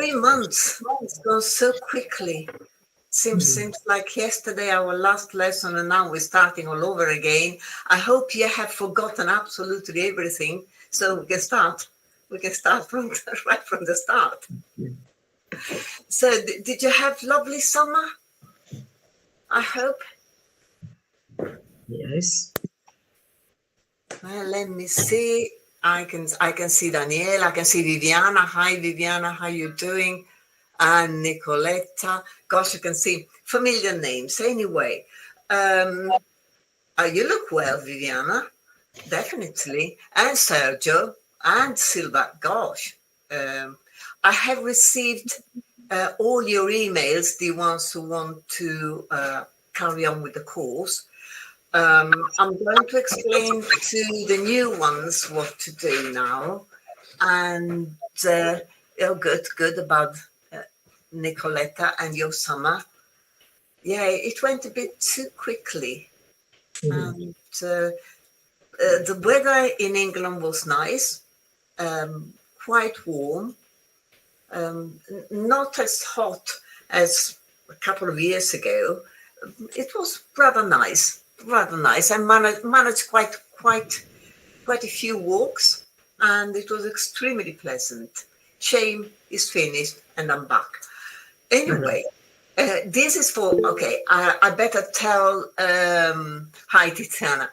3 months. It's gone so quickly. Seems like yesterday our last lesson, and now we're starting all over again. I hope you have forgotten absolutely everything, so we can start. We can start from right from the start. So, did you have lovely summer? I hope. Yes. Well, let me see. I can see Danielle. I can see Viviana. Hi, Viviana. How you doing? And Nicoletta. Gosh, I can see familiar names. Anyway, you look well, Viviana. Definitely. And Sergio and Silva. Gosh, I have received all your emails, the ones who want to carry on with the course. I'm going to explain to the new ones what to do now. And good about Nicoletta and your summer. Yeah, it went a bit too quickly. And the weather in England was nice, quite warm, not as hot as a couple of years ago. It was rather nice. I managed quite a few walks, and it was extremely pleasant. Shame is finished, and I'm back. Anyway, this is for, okay, I better tell, hi Tiziana,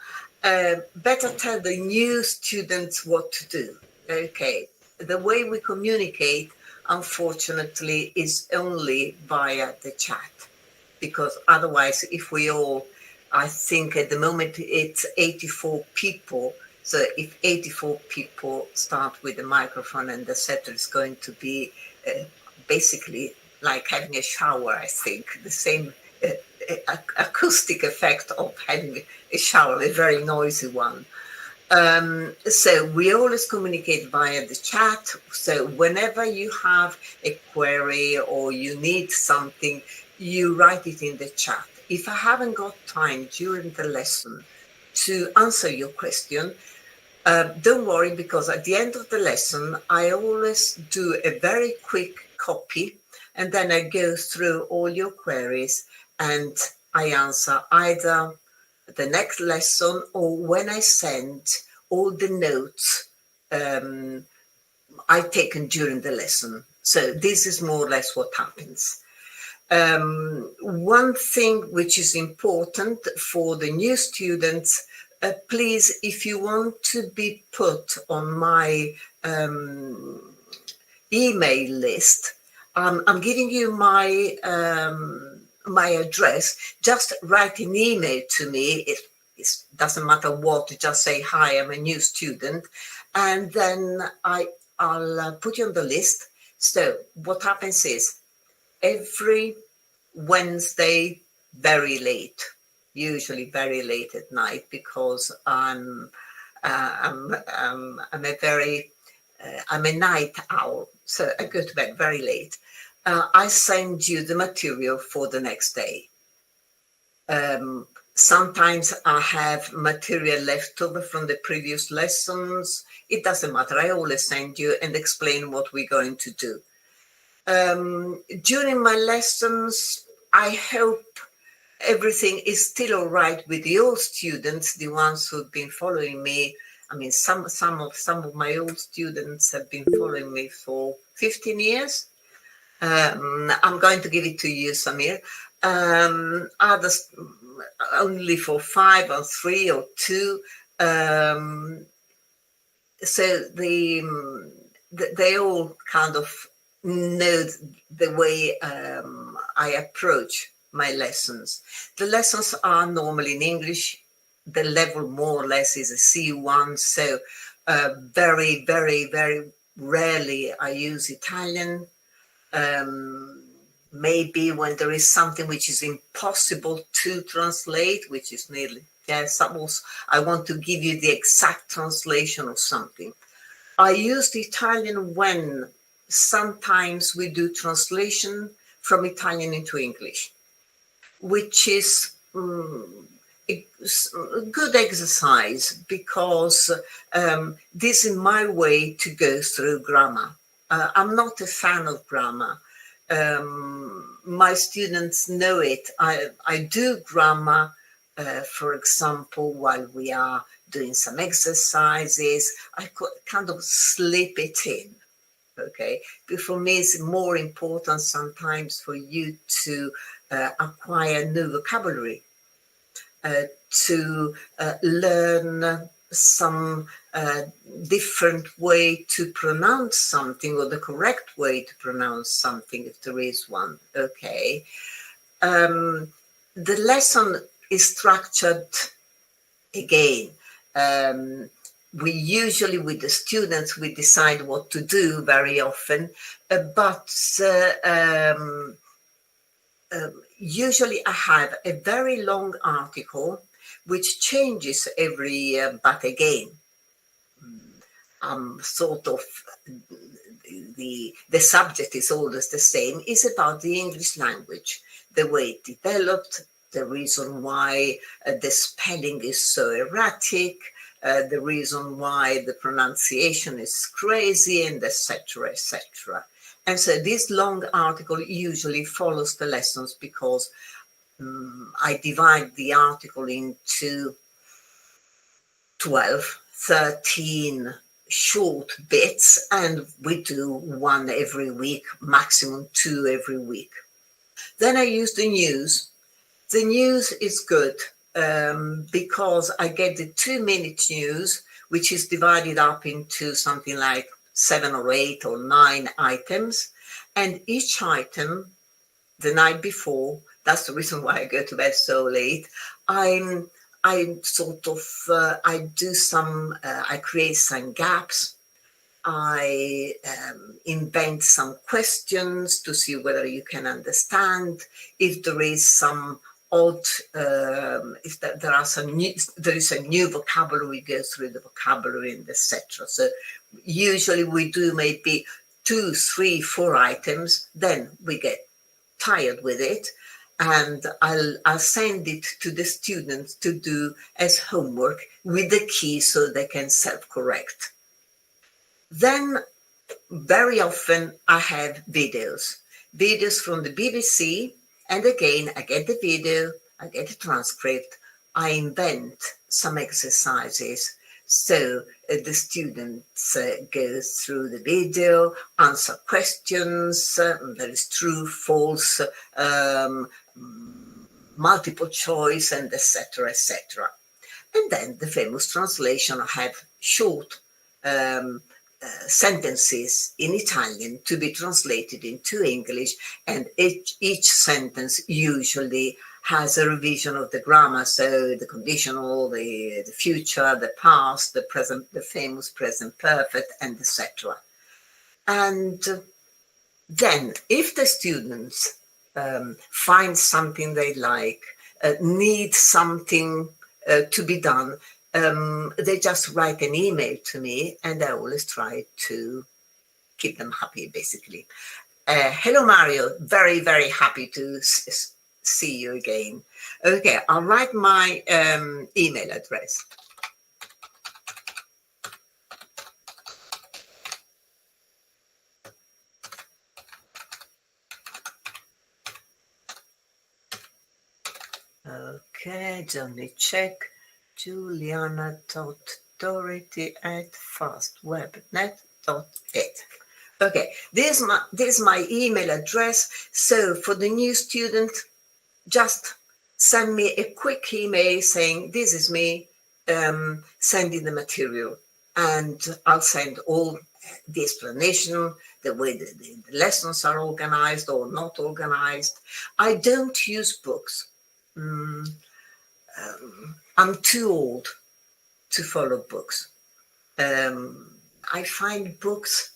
better tell the new students what to do. Okay, the way we communicate, unfortunately, is only via the chat, because otherwise, if we all, I think at the moment it's 84 people. So if 84 people start with the microphone and the setter is going to be basically like having a shower, I think, the same acoustic effect of having a shower, a very noisy one. So we always communicate via the chat. So whenever you have a query or you need something, you write it in the chat. If I haven't got time during the lesson to answer your question, don't worry, because at the end of the lesson, I always do a very quick copy, and then I go through all your queries and I answer either the next lesson or when I send all the notes I've taken during the lesson. So this is more or less what happens. One thing which is important for the new students, please, if you want to be put on my email list, I'm giving you my my address. Just write an email to me. It doesn't matter what. Just say, hi, I'm a new student, and then I'll put you on the list. So what happens is every Wednesday, very late, usually very late at night, because I'm a night owl, so I go to bed very late. I send you the material for the next day. Sometimes I have material left over from the previous lessons. It doesn't matter. I always send you and explain what we're going to do. During my lessons, I hope everything is still all right with the old students, the ones who've been following me. I mean, some of my old students have been following me for 15 years. I'm going to give it to you, Samir. Others only for 5 or 3 or 2. So they all kind of know the way I approach my lessons. The lessons are normally in English. The level more or less is a C1, so very, very, very rarely I use Italian. Maybe when there is something which is impossible to translate, which is nearly, suppose I want to give you the exact translation of something. I use the Italian when sometimes we do translation from Italian into English, which is a good exercise, because this is my way to go through grammar. I'm not a fan of grammar. My students know it. I do grammar, for example, while we are doing some exercises. I kind of slip it in. Okay, but for me, it's more important sometimes for you to acquire new vocabulary, to learn some different way to pronounce something, or the correct way to pronounce something, if there is one. Okay, the lesson is structured again. We usually, with the students, we decide what to do very often, but usually I have a very long article which changes every, but again, sort of the subject is always the same, is about the English language, the way it developed, the reason why the spelling is so erratic, the reason why the pronunciation is crazy, and etc., etc. And so this long article usually follows the lessons, because I divide the article into 12, 13 short bits, and we do one every week, maximum 2 every week. Then I use the news. The news is good because I get the 2-minute news, which is divided up into something like 7 or 8 or 9 items. And each item, the night before, that's the reason why I go to bed so late, I do some, I create some gaps. I invent some questions to see whether you can understand. If there is some odd, if there are some new, there is a new vocabulary, we go through the vocabulary and etc. So usually we do maybe 2, 3, 4 items. Then we get tired with it, and I'll send it to the students to do as homework with the key so they can self-correct. Then very often I have videos from the BBC, and again I get the video, I get the transcript, I invent some exercises. So the students go through the video, answer questions, there is true, false, multiple choice, and etc., etc. And then the famous translation. I have short sentences in Italian to be translated into English, and each sentence usually has a revision of the grammar, so the conditional, the future, the past, the present, the famous present perfect, and etc. And then if the students find something they like, need something to be done, they just write an email to me, and I always try to keep them happy, basically. Hello, Mario. Very, very happy to see you again. Okay, I'll write my email address. Okay, Johnny, check. Juliana.dorothy@fastwebnet.it. Okay, this is my email address. So for the new student, just send me a quick email saying, this is me, sending the material, and I'll send all the explanation, the way the lessons are organized or not organized. I don't use books. I'm too old to follow books. I find books,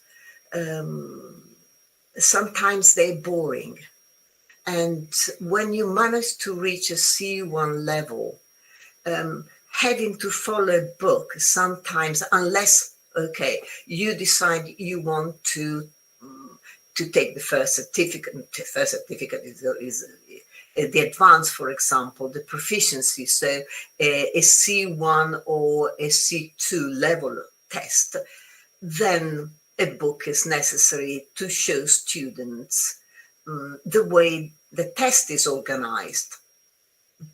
sometimes they're boring. And when you manage to reach a C1 level, having to follow a book sometimes, unless, okay, you decide you want to take the first certificate. The first certificate is the advanced, for example, the proficiency, so a C1 or a C2 level test, then a book is necessary to show students the way the test is organized.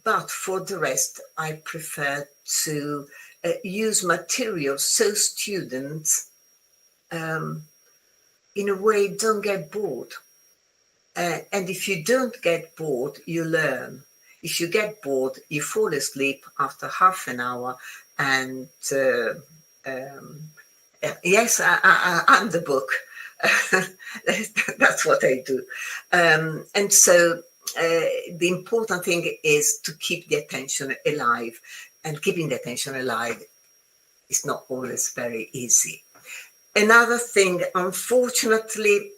But for the rest, I prefer to use materials so students, in a way, don't get bored. And if you don't get bored, you learn. If you get bored, you fall asleep after half an hour. And yes, I'm the book. That's what I do. And so the important thing is to keep the attention alive. And keeping the attention alive is not always very easy. Another thing, unfortunately,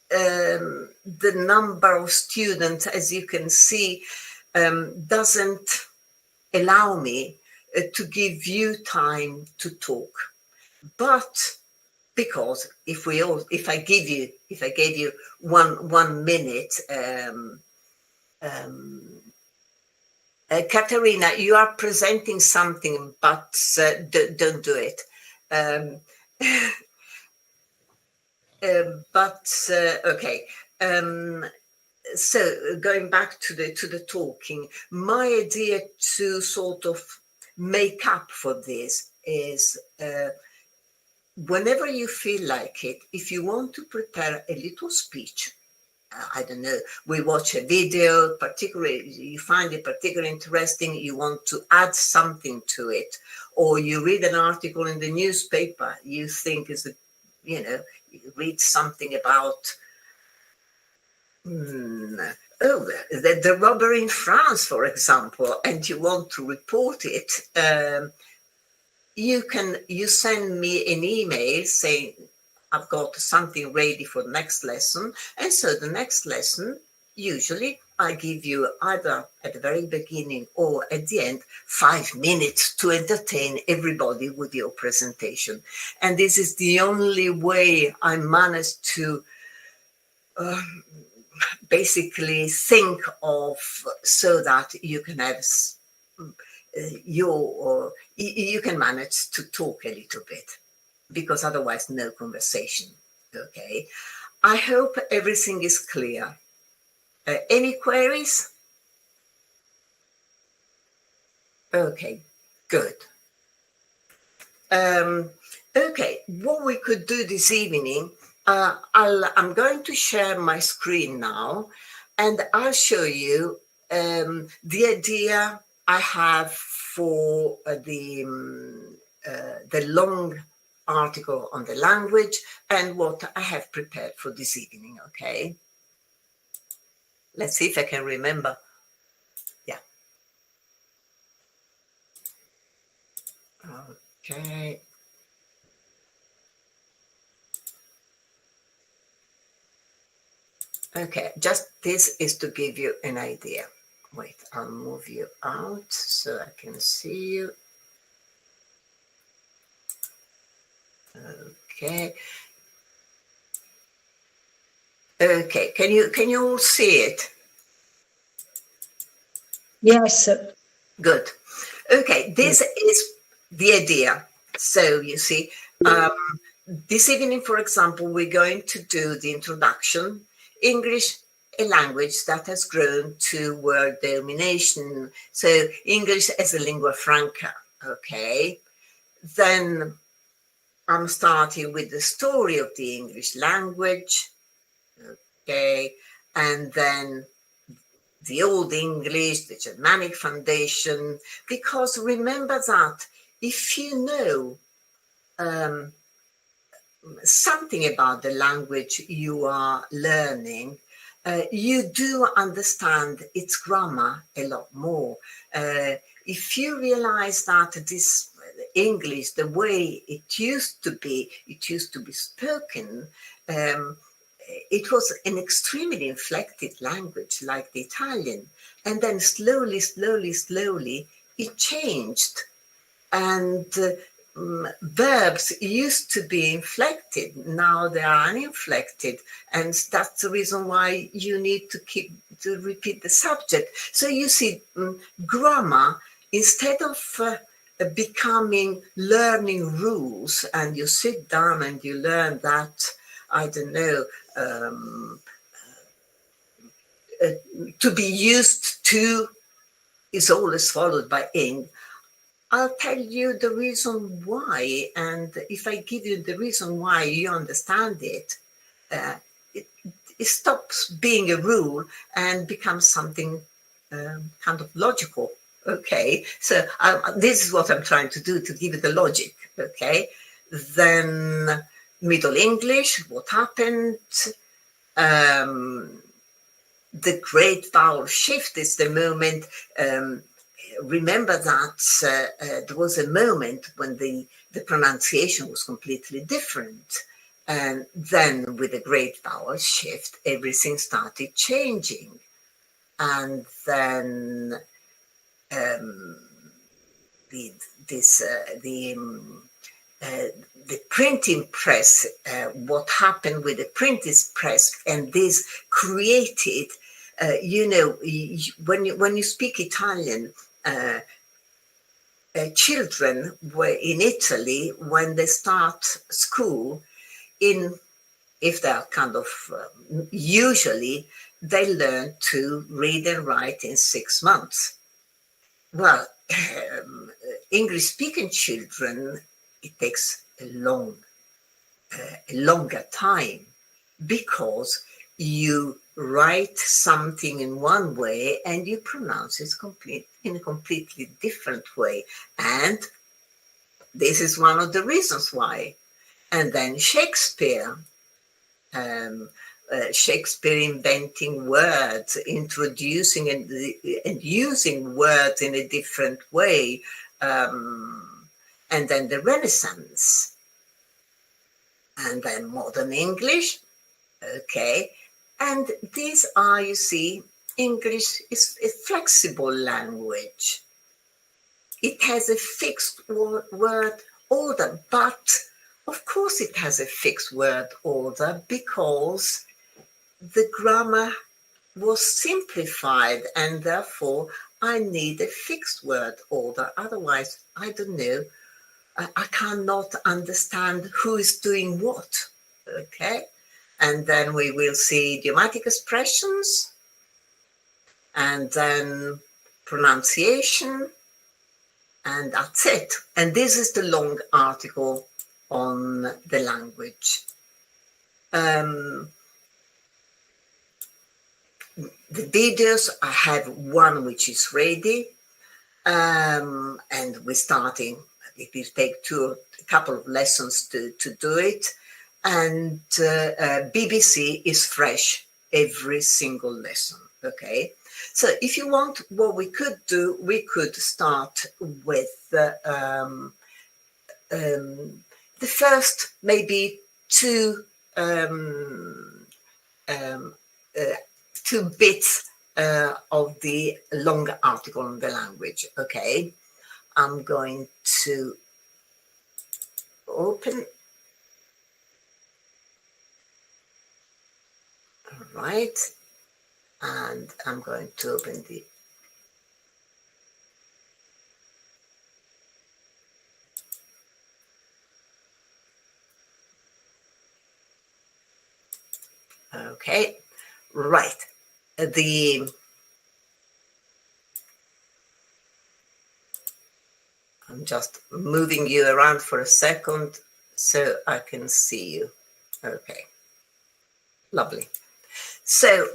the number of students, as you can see, doesn't allow me to give you time to talk. But because if I gave you 1 minute, Katerina, you are presenting something, but don't do it. Okay. So going back to the talking, my idea to sort of make up for this is whenever you feel like it, if you want to prepare a little speech, I don't know, we watch a video, particularly you find it particularly interesting, you want to add something to it, or you read an article in the newspaper, you think you read something about the robbery in France, for example, and you want to report it, you send me an email saying, I've got something ready for the next lesson. And so the next lesson, usually I give you either at the very beginning or at the end, 5 minutes to entertain everybody with your presentation. And this is the only way I managed to basically think of, so that you can have you can manage to talk a little bit, because otherwise no conversation. Okay, I hope everything is clear. Any queries? Okay, good. Okay, what we could do this evening, I'm going to share my screen now, and I'll show you the idea I have for the long article on the language and what I have prepared for this evening. Okay, let's see if I can remember. Yeah. Okay. Okay, just this is to give you an idea. Wait, I'll move you out so I can see you. Okay. Okay, can you all see it? Yes. Good. Okay, this is the idea. So you see, this evening, for example, we're going to do the introduction, English, a language that has grown to world domination. So English as a lingua franca. Okay. Then I'm starting with the story of the English language. Okay. And then the Old English, the Germanic foundation, because remember that if you know something about the language you are learning, you do understand its grammar a lot more. If you realize that this English, the way it used to be spoken, it was an extremely inflected language like the Italian. And then slowly, it changed. And verbs used to be inflected, now they are uninflected, and that's the reason why you need to repeat the subject. So you see, grammar, instead of becoming learning rules, and you sit down and you learn that, I don't know, to be used to is always followed by ing. I'll tell you the reason why, and if I give you the reason why, you understand it, uh, it, it stops being a rule and becomes something kind of logical. Okay, so this is what I'm trying to do, to give it the logic. Okay, then Middle English, what happened? The great vowel shift is the moment. Remember that there was a moment when the pronunciation was completely different. And then with the great vowel shift, everything started changing. And then the printing press, what happened with the printing press, and this created, when you speak Italian, children were in Italy, when they start school, if they are kind of, usually they learn to read and write in 6 months. Well, English-speaking children, it takes a longer time, because you write something in one way and you pronounce it in a completely different way. And this is one of the reasons why. And then Shakespeare, inventing words, introducing and using words in a different way. And then the Renaissance. And then modern English. Okay. And these are, you see, English is a flexible language. It has a fixed word order, but of course it has a fixed word order because the grammar was simplified, and therefore I need a fixed word order. Otherwise, I don't know, I cannot understand who is doing what. Okay. And then we will see idiomatic expressions, and then pronunciation, and that's it. And this is the long article on the language. The videos, I have one which is ready, and we're starting. It will take a couple of lessons to do it. And BBC is fresh every single lesson. Okay, so if you want, what we could do, we could start with the first maybe two bits of the longer article on the language. Okay, I'm going to open. All right, and I'm going to open the okay, right. I'm just moving you around for a second so I can see you. Okay, lovely. So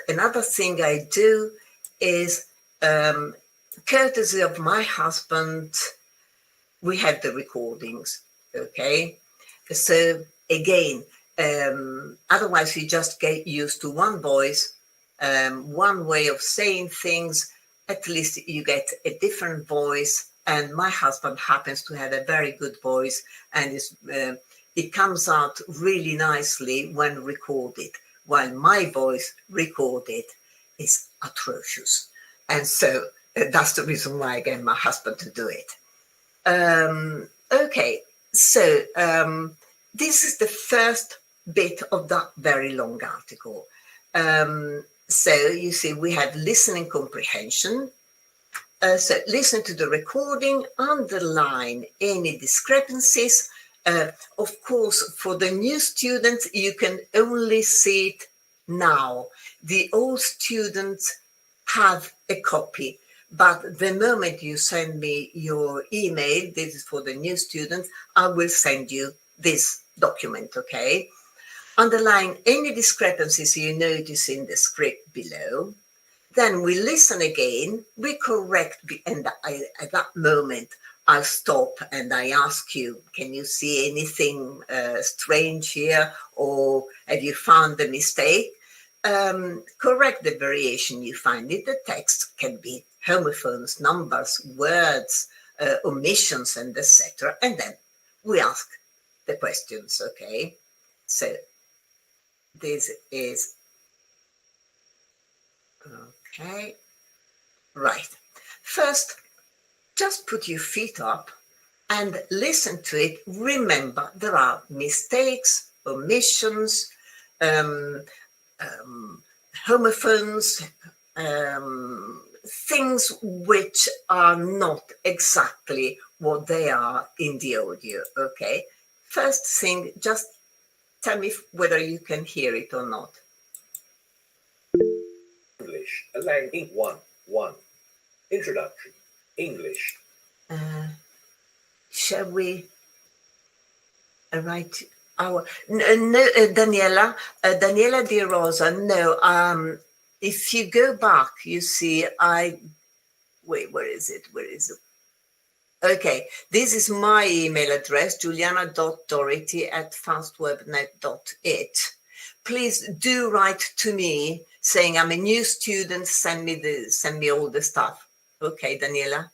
another thing I do is, courtesy of my husband, we have the recordings. Okay, so again, otherwise you just get used to one voice, one way of saying things. At least you get a different voice, and my husband happens to have a very good voice, and it comes out really nicely when recorded, while my voice recorded is atrocious. And so that's the reason why I get my husband to do it. Okay, so this is the first bit of that very long article. So you see, we have listening comprehension, So listen to the recording, underline any discrepancies. Of course, for the new students, you can only see it now. The old students have a copy, but the moment you send me your email, this is for the new students, I will send you this document, okay? Underline any discrepancies you notice in the script below. Then we listen again, we correct, and at that moment, I'll stop and I ask you, can you see anything strange here, or have you found the mistake? Correct the variation you find in the text. Can be homophones, numbers, words, omissions, and etc. And then we ask the questions, okay? So this is okay. Right. First, just put your feet up and listen to it. Remember, there are mistakes, omissions, homophones, things which are not exactly what they are in the audio, okay? First thing, just tell me whether you can hear it or not. English, a language 1. Introduction, English. Shall we write our Daniela Di Rosa? No. If you go back, you see wait. Where is it? Okay, this is my email address, juliana.dorothy@fastwebnet.it. Please do write to me saying I'm a new student. Send me all the stuff. Okay, Daniela.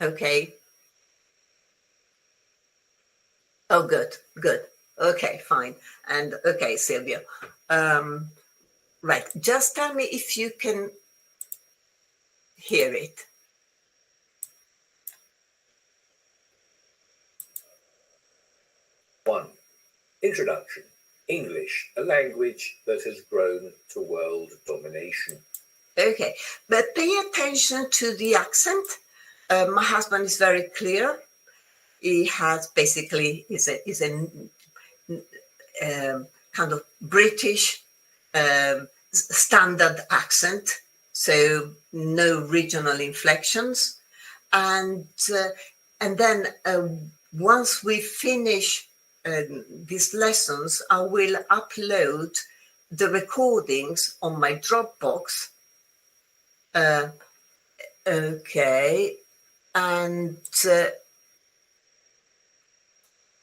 Okay. Oh, good. Okay, fine. And okay, Sylvia. Right. Just tell me if you can hear it. One. Introduction. English, a language that has grown to world domination. Okay, but pay attention to the accent. My husband is very clear. He has basically is a kind of British standard accent, so no regional inflections, and then once we finish these lessons, I will upload the recordings on my Dropbox. Okay, and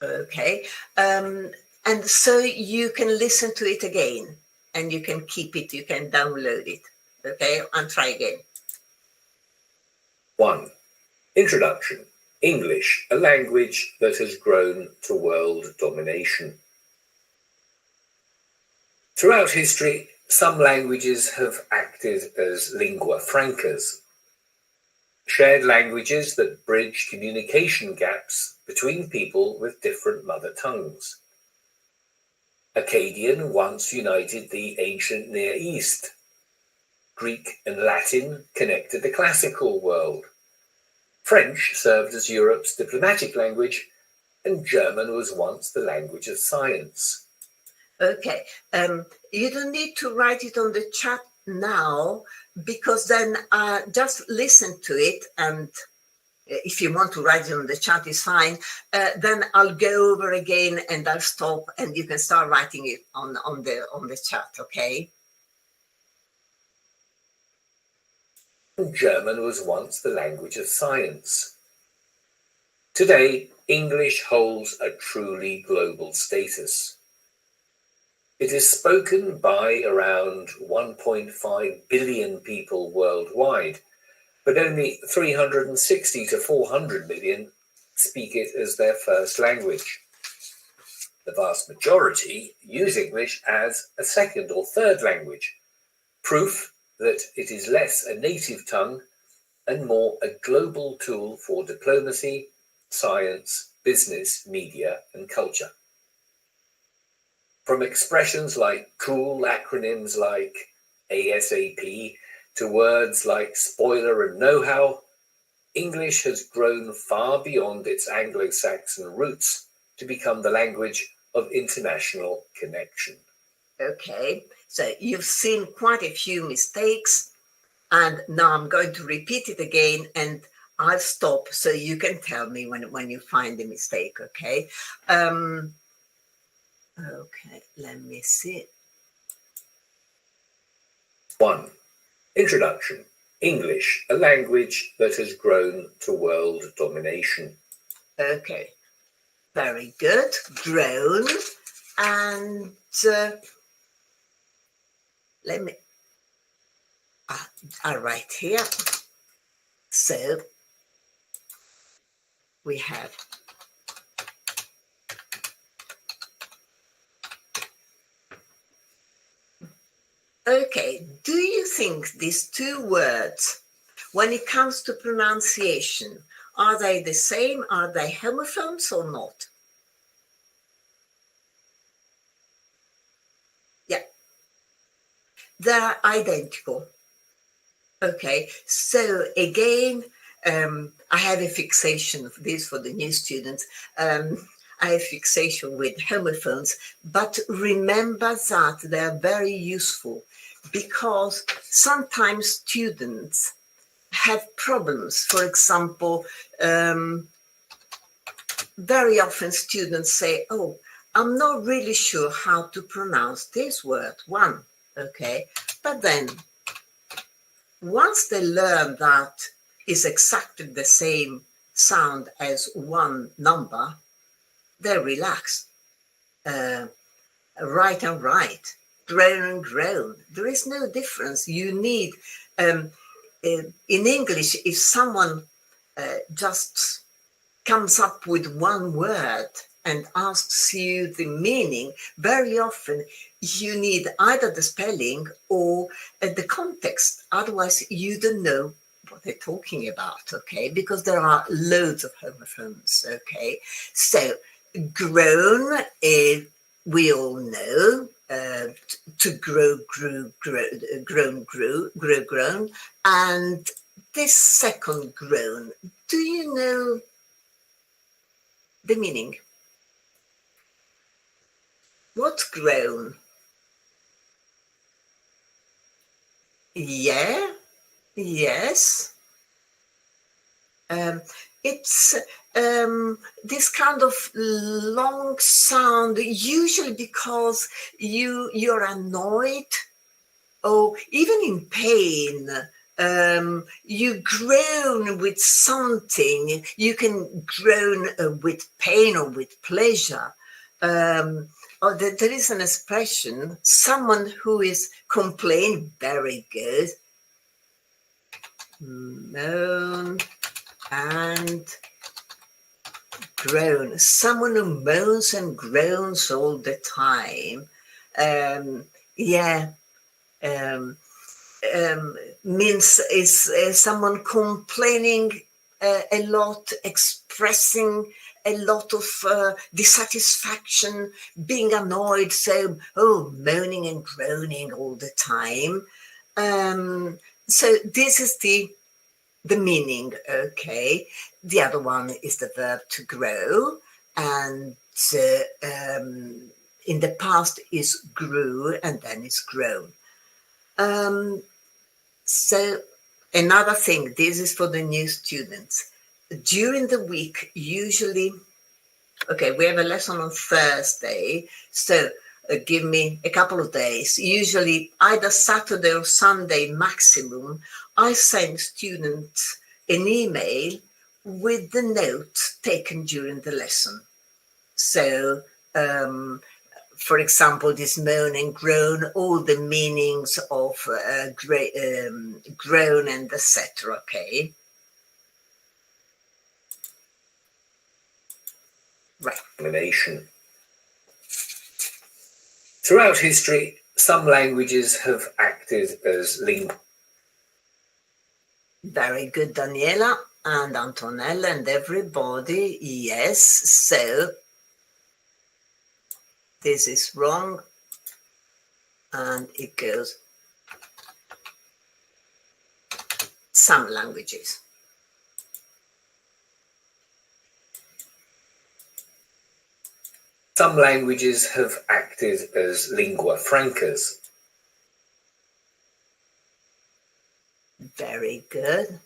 okay, and so you can listen to it again, and you can keep it, you can download it. Okay, and try again. 1. Introduction. English, a language that has grown to world domination. Throughout history, some languages have acted as lingua francas, shared languages that bridge communication gaps between people with different mother tongues. Akkadian once united the ancient Near East. Greek and Latin connected the classical world. French served as Europe's diplomatic language, and German was once the language of science. Okay, you don't need to write it on the chat now, because then just listen to it, and if you want to write it on the chat, is fine. Then I'll go over again and I'll stop, and you can start writing it on the chat. Okay. German was once the language of science. Today, English holds a truly global status. It is spoken by around 1.5 billion people worldwide, but only 360 to 400 million speak it as their first language. The vast majority use English as a second or third language, proof that it is less a native tongue and more a global tool for diplomacy, science, business, media, and culture. From expressions like cool, acronyms like ASAP, to words like spoiler and know-how, English has grown far beyond its Anglo-Saxon roots to become the language of international connection. Okay, so you've seen quite a few mistakes, and now I'm going to repeat it again, and I'll stop so you can tell me when you find the mistake, okay? Okay, let me see. 1. Introduction. English, a language that has grown to world domination. Okay, very good, grown, and let me, I'll write here. So we have okay, do you think these two words, when it comes to pronunciation, are they the same? Are they homophones or not? Yeah, they're identical. Okay, so again, I have a fixation for this for the new students. I have fixation with homophones, but remember that they're very useful because sometimes students have problems. For example, very often students say, oh, I'm not really sure how to pronounce this word, one, okay? But then once they learn that is exactly the same sound as one number, they relax. Right and right, grown and grown. There is no difference. You need, in English, if someone just comes up with one word and asks you the meaning, very often you need either the spelling or the context. Otherwise, you don't know what they're talking about, okay? Because there are loads of homophones, okay? So, grown, we all know, to grow, grew, grown, grew, grown. And this second grown, do you know the meaning? What's grown? Yeah, yes. It's this kind of long sound, usually because you're annoyed or even in pain. You groan with something. You can groan with pain or with pleasure. Or there is an expression, someone who is complaining, very good, moan and groan. Someone who moans and groans all the time. Yeah. Means is someone complaining a lot, expressing a lot of dissatisfaction, being annoyed, so moaning and groaning all the time. So this is the meaning, okay. The other one is the verb to grow, and in the past is grew and then is grown. So another thing, this is for the new students. During the week, usually, okay, we have a lesson on Thursday, so give me a couple of days, usually either Saturday or Sunday maximum, I send students an email with the notes taken during the lesson. So, for example, this moan and groan, all the meanings of groan and etc. Okay, right. Domination. Throughout history, some languages have acted as lingua. Very good, Daniela and Antonella and everybody. Yes, so this is wrong, and it goes some languages. Some languages have acted as lingua francas. Very good.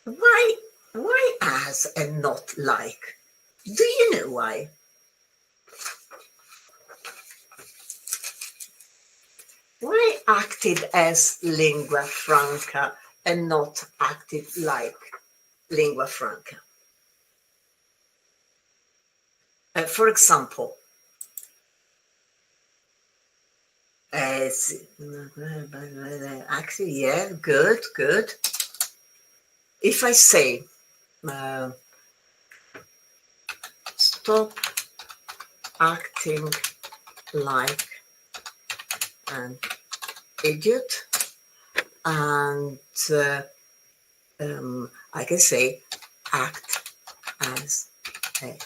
Why as and not like? Do you know why? Why acted as lingua franca and not acted like lingua franca? For example, actually, yeah, good. If I say, stop acting like an idiot, and I can say act as a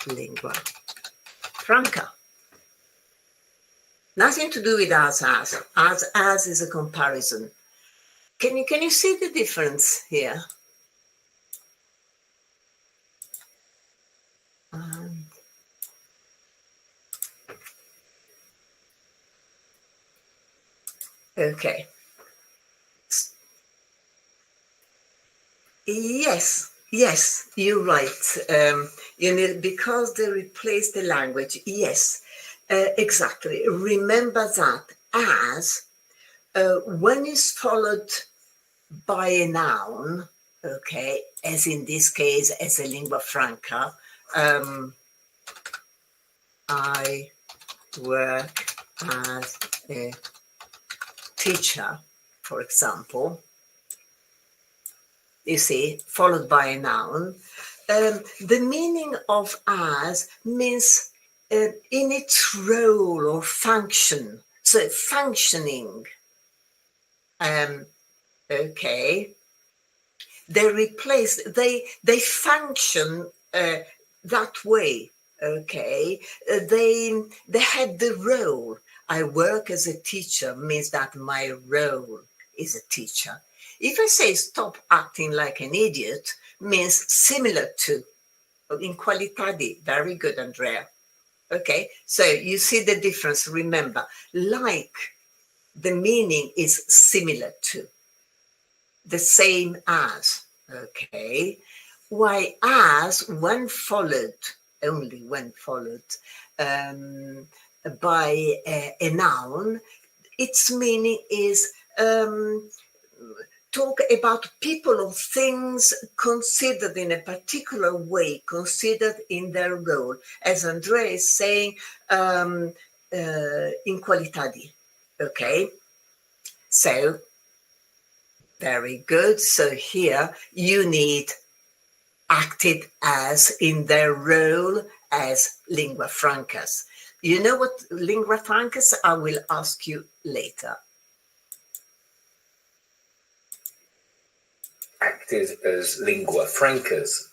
lingua franca. Nothing to do with as. As is a comparison. Can you see the difference here? Okay. Yes, you're right. Because they replace the language. Yes, exactly. Remember that as when it's followed by a noun, okay, as in this case, as a lingua franca, I work as a teacher, for example. You see, followed by a noun. The meaning of as means in its role or function. So functioning. Okay. They function that way. Okay. They had the role. I work as a teacher means that my role is a teacher. If I say stop acting like an idiot, means similar to, in qualità di. Very good, Andrea. Okay, so you see the difference. Remember, like, the meaning is similar to, the same as. Okay, why as, when followed, only when followed by a noun, its meaning is talk about people or things considered in a particular way, considered in their role, as Andrea is saying, in qualità di. Okay, so very good. So here you need acted as in their role as lingua francas. You know what lingua francas? I will ask you later. Acted as lingua francas.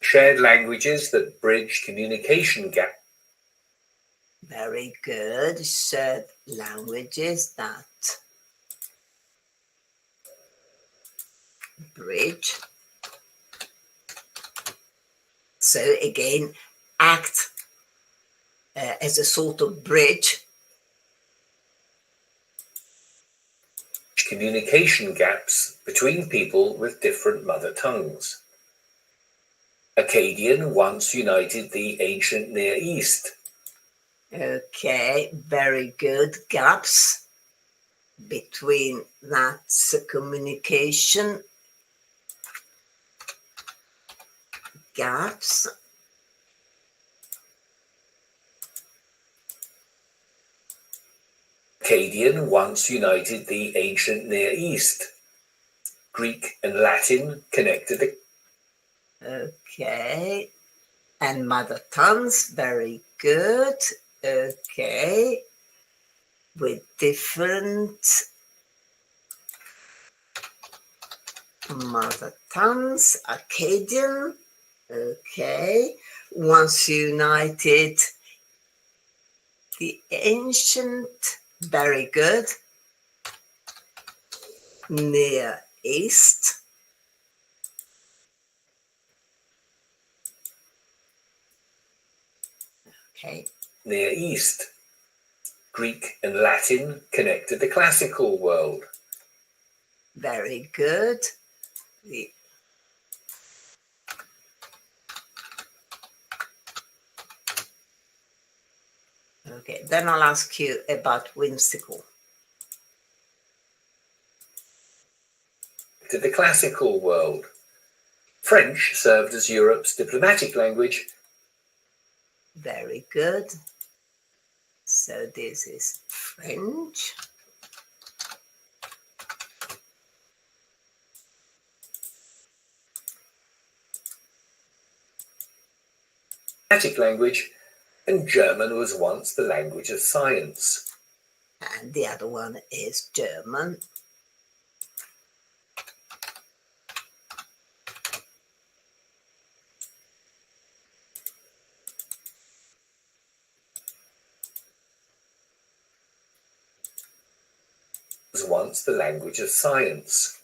Shared languages that bridge communication gap. Very good. Shared languages that bridge. So again, act as a sort of bridge. Communication gaps between people with different mother tongues. Akkadian once united the ancient Near East. Okay, very good. Gaps between that communication. Gaps. Akkadian once united the ancient Near East. Greek and Latin connected the. Okay, and mother tongues, very good. Okay, with different mother tongues, Akkadian, okay. Once united, the ancient, very good. Near East, okay. Near East. Greek and Latin connected the classical world. Very good. Okay, then I'll ask you about whimsical. To the classical world. French served as Europe's diplomatic language. Very good. So this is French. Language, and German was once the language of science. And the other one is German. Was once the language of science.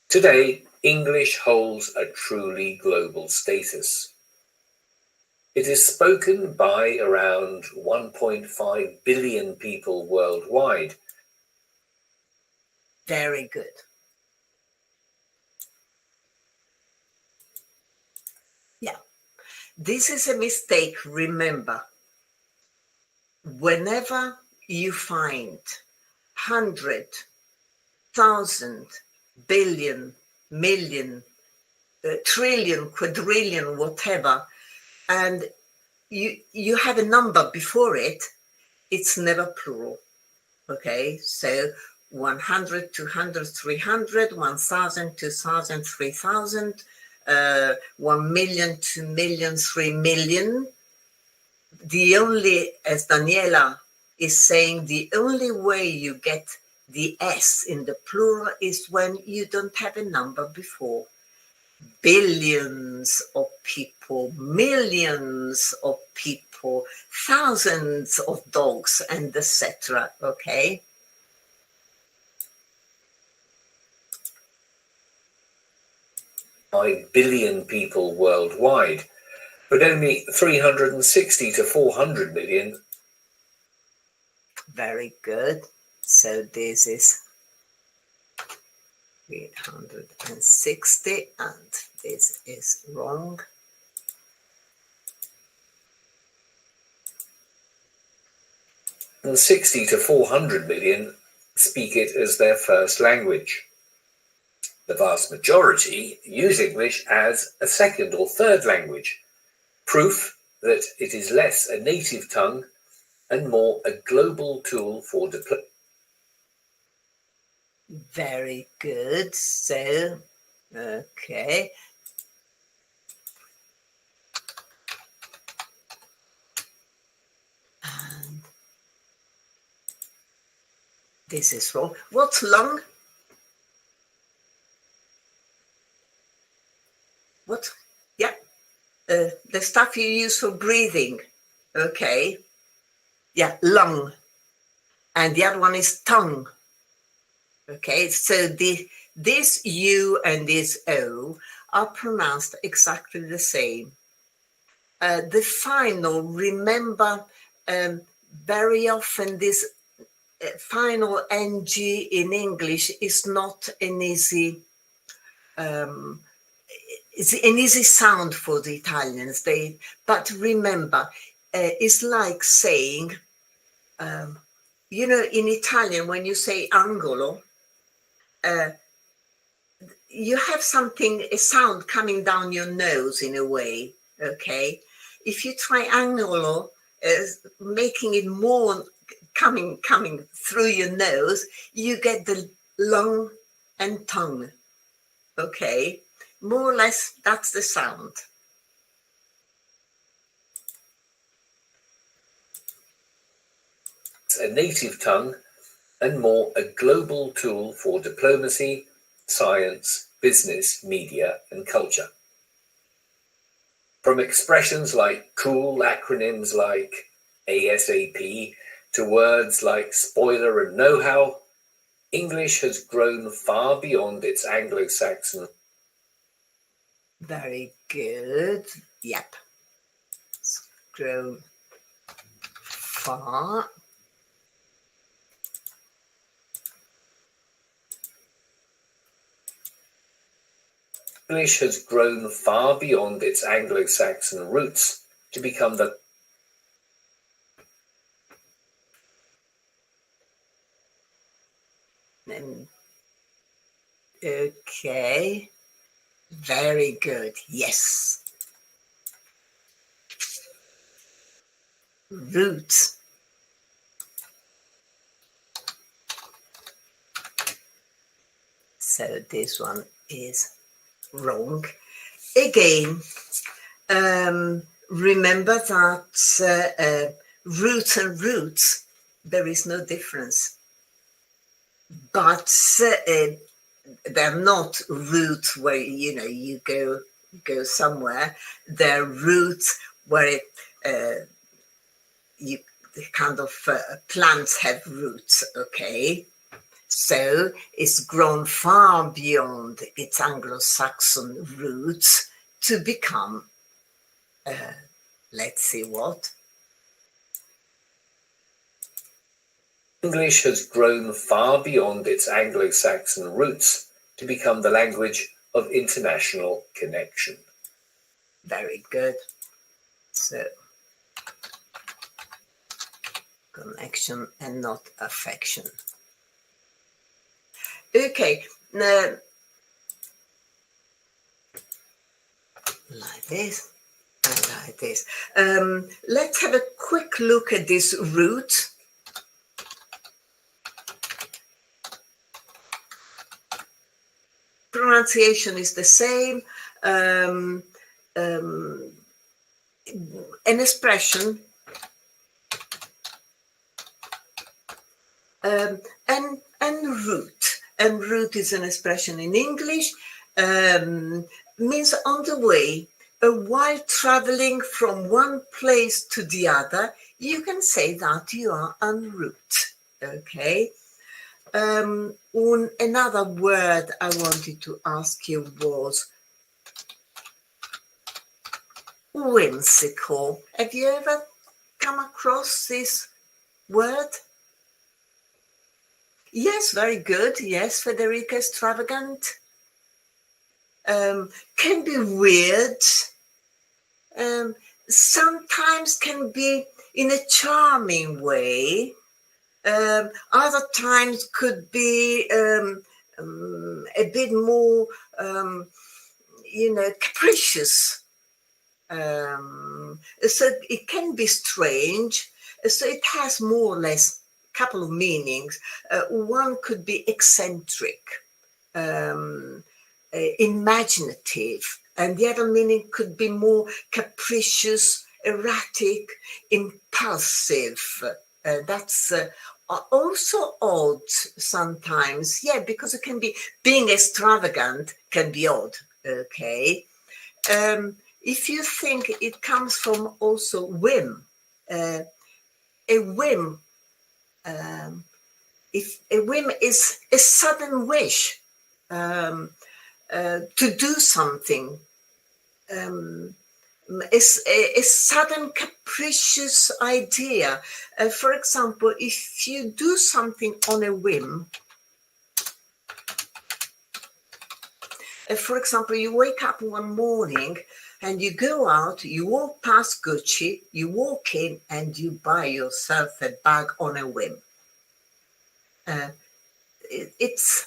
Today, English holds a truly global status. It is spoken by around 1.5 billion people worldwide. Very good. Yeah, this is a mistake. Remember, whenever you find 100, 1,000, billion, million, trillion, quadrillion, whatever, and you have a number before it, it's never plural. Okay, so 100, 200, 300, 1,000, 2,000, 3,000, 1 million, 2 million, 3 million. The only, as Daniela is saying, the only way you get the S in the plural is when you don't have a number before. Billions of people, millions of people, thousands of dogs, and etc. Okay. 5 billion people worldwide, but only 360 to 400 million. Very good. So this is 360, and this is wrong. And 60 to 400 million speak it as their first language. The vast majority use English as a second or third language, proof that it is less a native tongue and more a global tool for diplomacy. Very good. So, okay. And this is wrong. What's lung? What? Yeah. The stuff you use for breathing. Okay. Yeah, lung. And the other one is tongue. Okay, so this U and this O are pronounced exactly the same. The final, remember, very often this final ng in English is not an easy it's an easy sound for the Italians. But remember, it's like saying, you know, in Italian when you say angolo, you have something, a sound coming down your nose in a way. Okay, if you try angolo, making it more coming through your nose, you get the lung and tongue. Okay, more or less that's the sound. A native tongue and more a global tool for diplomacy, science, business, media, and culture. From expressions like cool, acronyms like ASAP, to words like spoiler and know-how, English has grown far beyond its Anglo-Saxon. Very good. Yep. It's grown far. English has grown far beyond its Anglo-Saxon roots to become the Okay. Very good. Yes. Roots. So this one is wrong. Again, remember that roots and roots, there is no difference. But they're not roots where you go somewhere. They're roots where you kind of plants have roots. Okay. So it's grown far beyond its Anglo-Saxon roots to become, let's see what. English has grown far beyond its Anglo-Saxon roots to become the language of international connection. Very good. So, connection and not affection. Okay, now, like this and like this. Let's have a quick look at this root. Pronunciation is the same. An expression and root. And root is an expression in English, means on the way. While traveling from one place to the other, you can say that you are en route. Okay. Another word I wanted to ask you was whimsical. Have you ever come across this word? Yes, very good. Yes, Federica, extravagant. Can be weird. Sometimes can be in a charming way. Other times could be a bit more, capricious. So it can be strange. So it has more or less a couple of meanings. One could be eccentric, imaginative, and the other meaning could be more capricious, erratic, impulsive. That's also odd sometimes. Yeah, because it can be, being extravagant can be odd. Okay. If you think it comes from also whim, a whim, if a whim is a sudden wish to do something, is a sudden capricious idea. For example, if you do something on a whim, for example, you wake up one morning and you go out, you walk past Gucci, you walk in and you buy yourself a bag on a whim. It's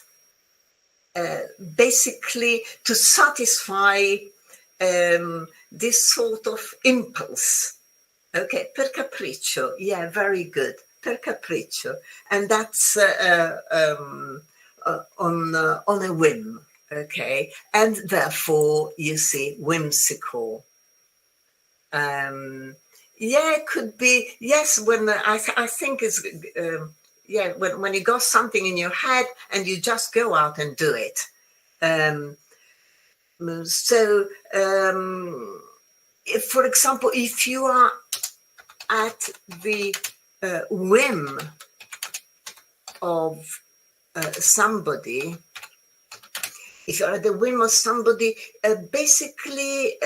basically to satisfy this sort of impulse. Okay, per capriccio. Yeah, very good. Per capriccio. And that's on a whim. Okay, and therefore you see whimsical. Yeah, it could be. Yes, when I think it's when you got something in your head and you just go out and do it. So, if, for example, if you are at the whim of somebody, if you're at the whim of somebody, basically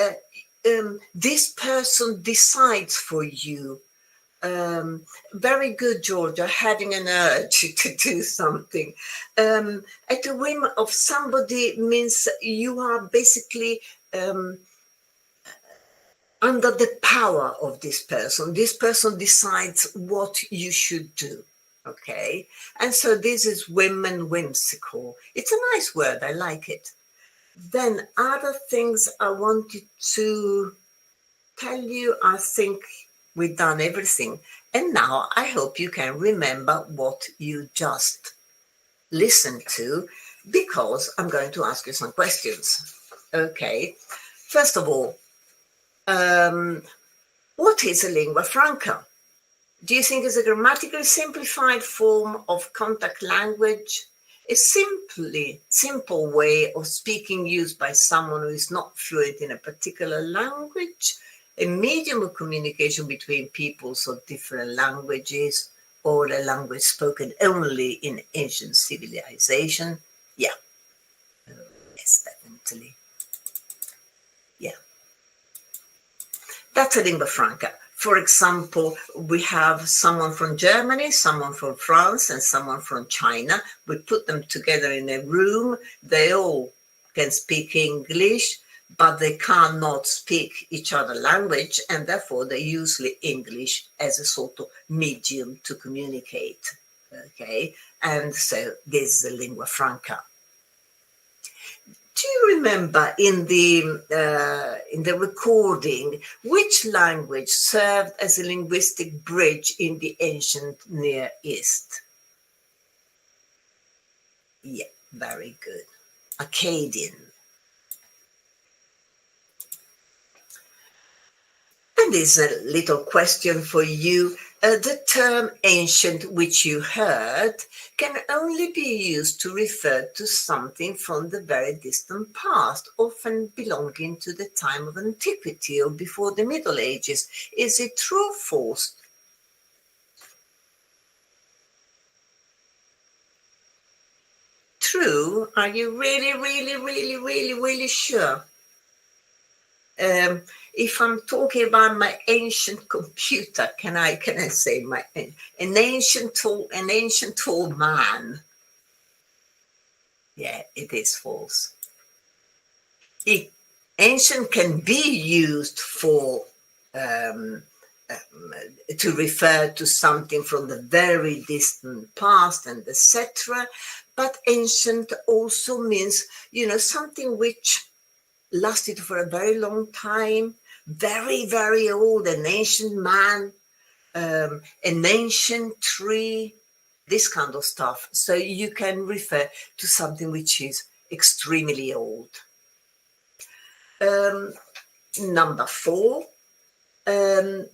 this person decides for you. Very good, Georgia, having an urge to do something. At the whim of somebody means you are basically under the power of this person. This person decides what you should do. Okay, and so this is whim and whimsical. It's a nice word, I like it. Then other things I wanted to tell you, I think we've done everything. And now I hope you can remember what you just listened to, because I'm going to ask you some questions. Okay, first of all, what is a lingua franca? Do you think it's a grammatically simplified form of contact language? A simple way of speaking used by someone who is not fluent in a particular language? A medium of communication between peoples of different languages, or a language spoken only in ancient civilization? Yeah. Yes, definitely. Yeah. That's a lingua franca. For example, we have someone from Germany, someone from France, and someone from China. We put them together in a room. They all can speak English, but they cannot speak each other's language, and therefore they use English as a sort of medium to communicate. Okay, and so this is a lingua franca. Do you remember in the recording which language served as a linguistic bridge in the ancient Near East? Yeah, very good. Akkadian. And there's a little question for you. The term ancient, which you heard, can only be used to refer to something from the very distant past, often belonging to the time of antiquity or before the Middle Ages. Is it true or false? True? Are you really sure? If I'm talking about my ancient computer, can I say an ancient tall man? Yeah, it is false. Ancient can be used for to refer to something from the very distant past and etc. But ancient also means, something which lasted for a very long time, very old, an ancient man, an ancient tree, this kind of stuff. So you can refer to something which is extremely old. Number four. The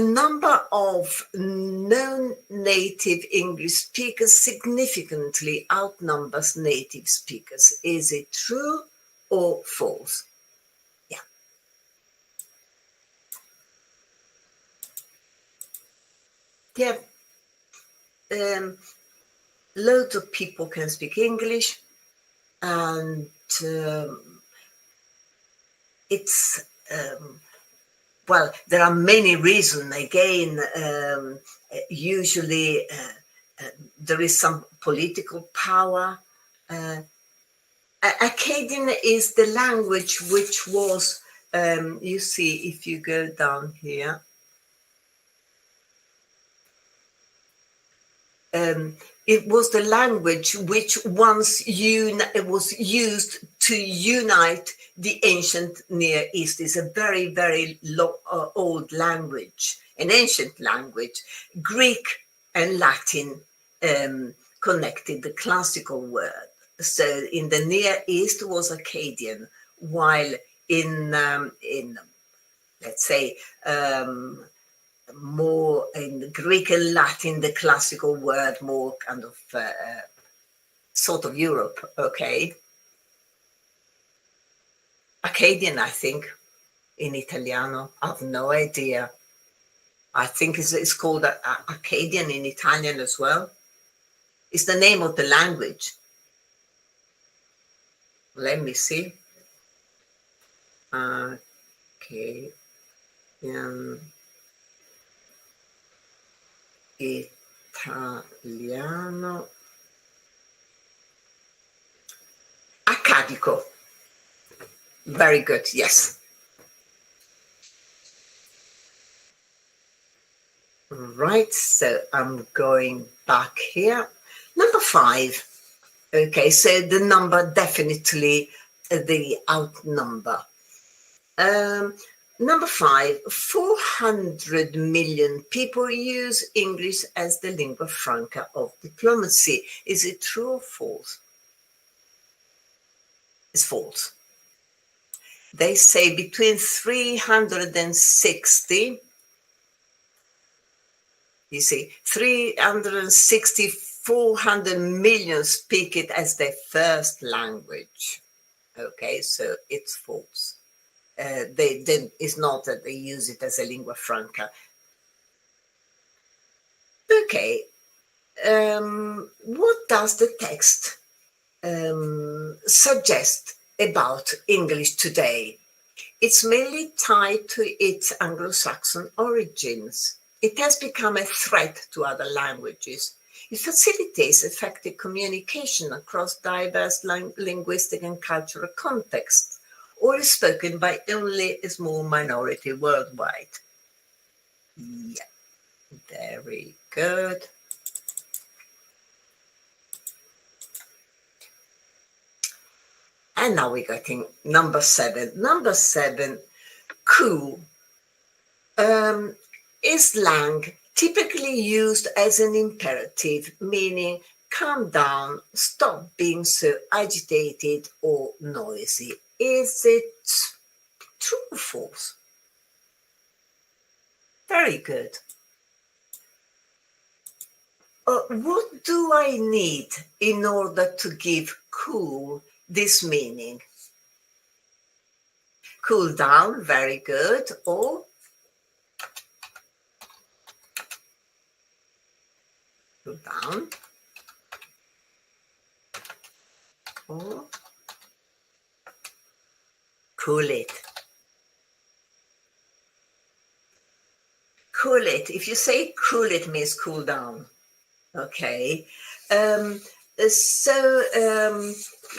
number of non-native English speakers significantly outnumbers native speakers. Is it true or false? Yeah. Loads of people can speak English, and it's well, there are many reasons. Again, usually there is some political power. Akkadian is the language which was, you see, if you go down here, it was the language which once was used to unite the ancient Near East. Is a very old language, an ancient language. Greek and Latin connected the classical word. So in the Near East was Akkadian, while in let's say more in Greek and Latin, the classical word more kind of sort of Europe, okay. Acadian, I think, in Italiano. I have no idea. I think it's called Acadian in Italian as well. It's the name of the language. Let me see. Acadian, Italiano. Accadico. Very good, yes. Right, so I'm going back here. Number 5. Okay, so the number definitely the outnumber. Number 5, 400 million people use English as the lingua franca of diplomacy. Is it true or false? It's false. They say between 360, you see, 360, 400 million speak it as their first language. Okay, so it's false. It's not that they use it as a lingua franca. Okay, what does the text suggest about English today? It's mainly tied to its Anglo-Saxon origins. It has become a threat to other languages. It facilitates effective communication across diverse linguistic and cultural contexts, or is spoken by only a small minority worldwide. Yeah, very good. And now we're getting number 7. Number 7, cool. Is slang typically used as an imperative, meaning calm down, stop being so agitated or noisy. Is it true or false? Very good. What do I need in order to give cool this meaning? Cool down, very good. Or cool down. Or cool it. Cool it. If you say cool it means cool down. Okay. So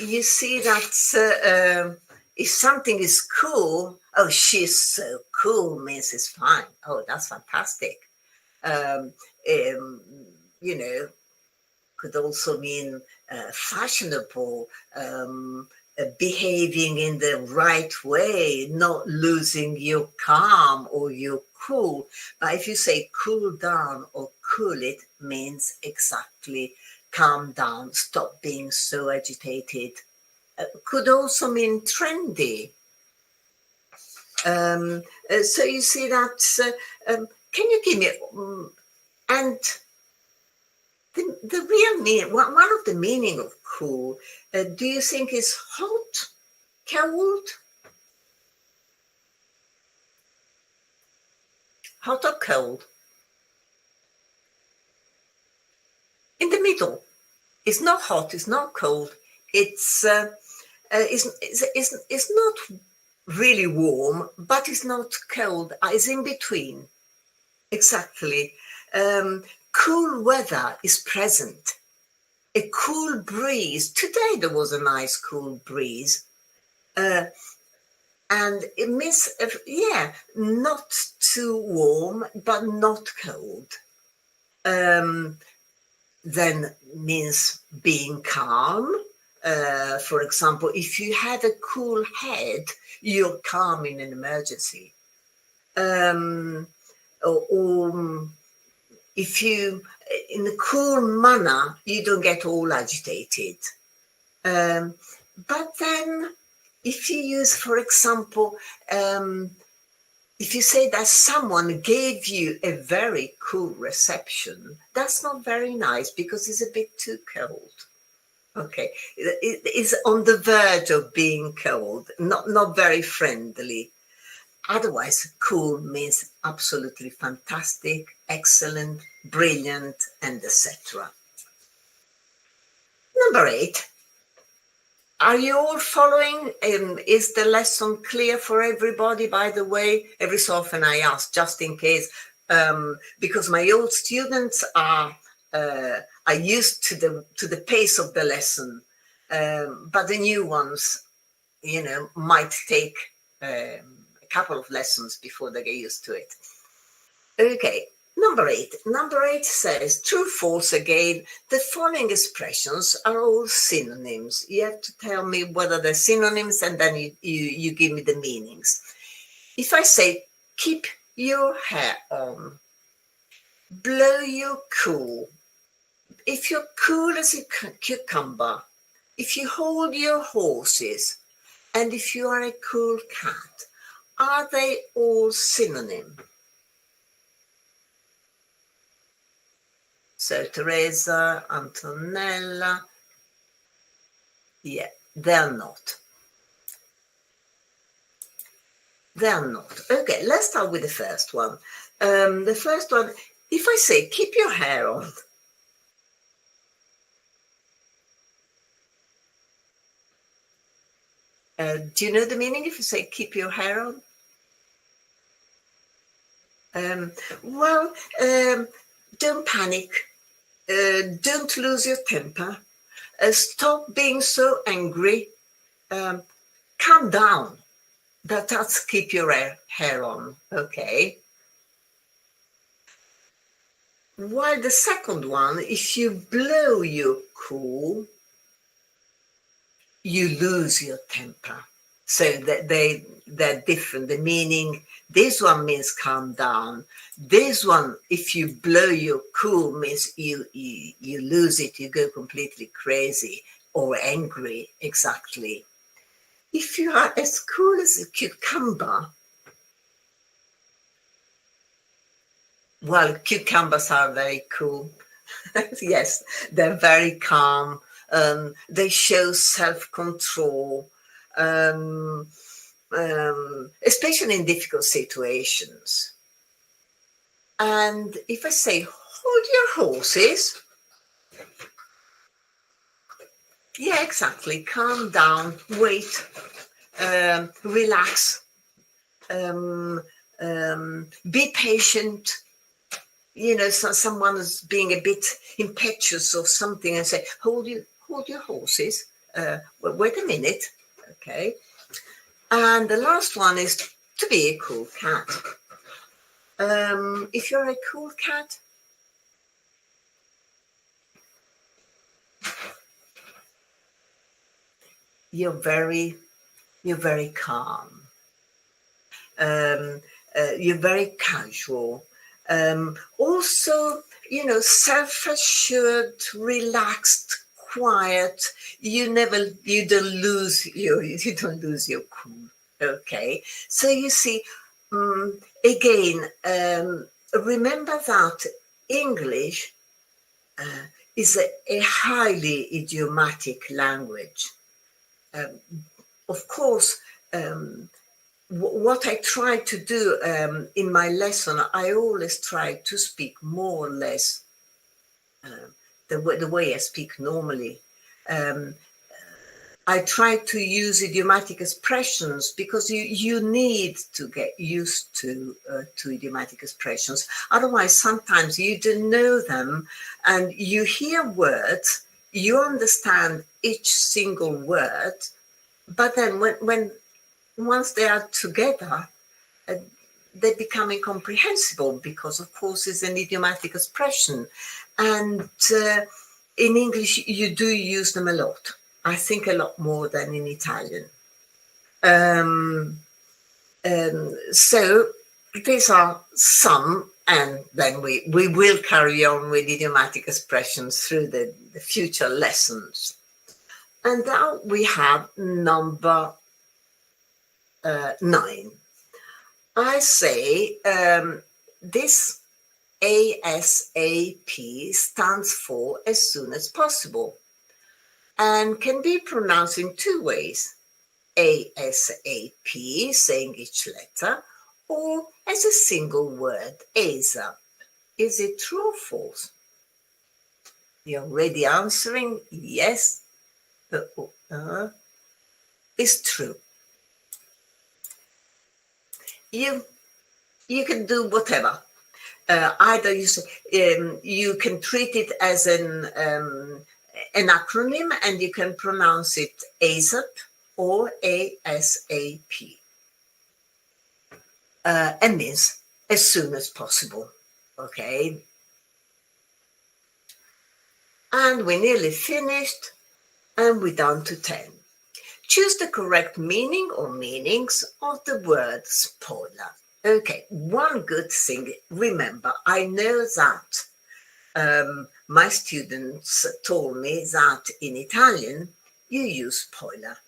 you see that if something is cool, oh, she's so cool means it's fine. Oh, that's fantastic. You know, could also mean fashionable, behaving in the right way, not losing your calm or your cool. But if you say cool down or cool it, means exactly calm down, stop being so agitated. Could also mean trendy. So you see that, can you give me, and the real meaning, one of the meaning of cool, do you think is hot, cold? Hot or cold? In the middle. It's not hot, it's not cold. It's not really warm, but it's not cold. It's in between. Exactly. Cool weather is present. A cool breeze. Today there was a nice cool breeze. And it means, not too warm, but not cold. Then means being calm. For example, if you have a cool head, you're calm in an emergency. Or if you, in a cool manner, you don't get all agitated. But then, if you use, for example, if you say that someone gave you a very cool reception, that's not very nice because it's a bit too cold. Okay, it is on the verge of being cold, not very friendly. Otherwise, cool means absolutely fantastic, excellent, brilliant, and etc. Number 8. Are you all following? Is the lesson clear for everybody? By the way, every so often I ask, just in case, because my old students are used to the pace of the lesson, but the new ones, might take a couple of lessons before they get used to it. Okay, number 8. Number 8 says, true, false again. The following expressions are all synonyms. You have to tell me whether they're synonyms, and then you give me the meanings. If I say, keep your hair on, blow your cool, if you're cool as a cucumber, if you hold your horses, and if you are a cool cat, are they all synonyms? So Teresa, Antonella, yeah, they're not. They're not. Okay, let's start with the first one. The first one, if I say keep your hair on, do you know the meaning if you say keep your hair on? Well, don't panic. Don't lose your temper. Stop being so angry. Calm down. That's keep your hair on, okay? While the second one, if you blow your cool, you lose your temper. So that they're different. The meaning, this one means calm down. This one, if you blow your cool, means you lose it, you go completely crazy or angry, exactly. If you are as cool as a cucumber, well, cucumbers are very cool. Yes, they're very calm. They show self-control, especially in difficult situations. And if I say, hold your horses, yeah, exactly. Calm down, wait, relax, be patient. Someone is being a bit impetuous or something, and say, hold your horses. Wait a minute, okay. And the last one is to be a cool cat. If you're a cool cat, you're very calm. You're very casual. Also, self-assured, relaxed, quiet. You don't lose your cool. Okay, so you see, again, remember that English is a highly idiomatic language. Of course, what I try to do in my lesson, I always try to speak more or less the way I speak normally. I try to use idiomatic expressions because you need to get used to idiomatic expressions. Otherwise, sometimes you don't know them, and you hear words, you understand each single word, but then when once they are together, they become incomprehensible because, of course, it's an idiomatic expression. And in English, you do use them a lot. I think a lot more than in Italian. So these are some, and then we will carry on with idiomatic expressions through the future lessons. And now we have number 9. I say this ASAP stands for as soon as possible. and can be pronounced in two ways: ASAP, saying each letter, or as a single word, ASAP. Is it true or false? You're already answering yes. It's true. You can do whatever. Either you can treat it as an acronym, and you can pronounce it ASAP or ASAP. And means as soon as possible. Okay. And we're nearly finished, and we're down to 10. Choose the correct meaning or meanings of the word spoiler. Okay, one good thing, remember, I know that my students told me that in Italian you use spoiler,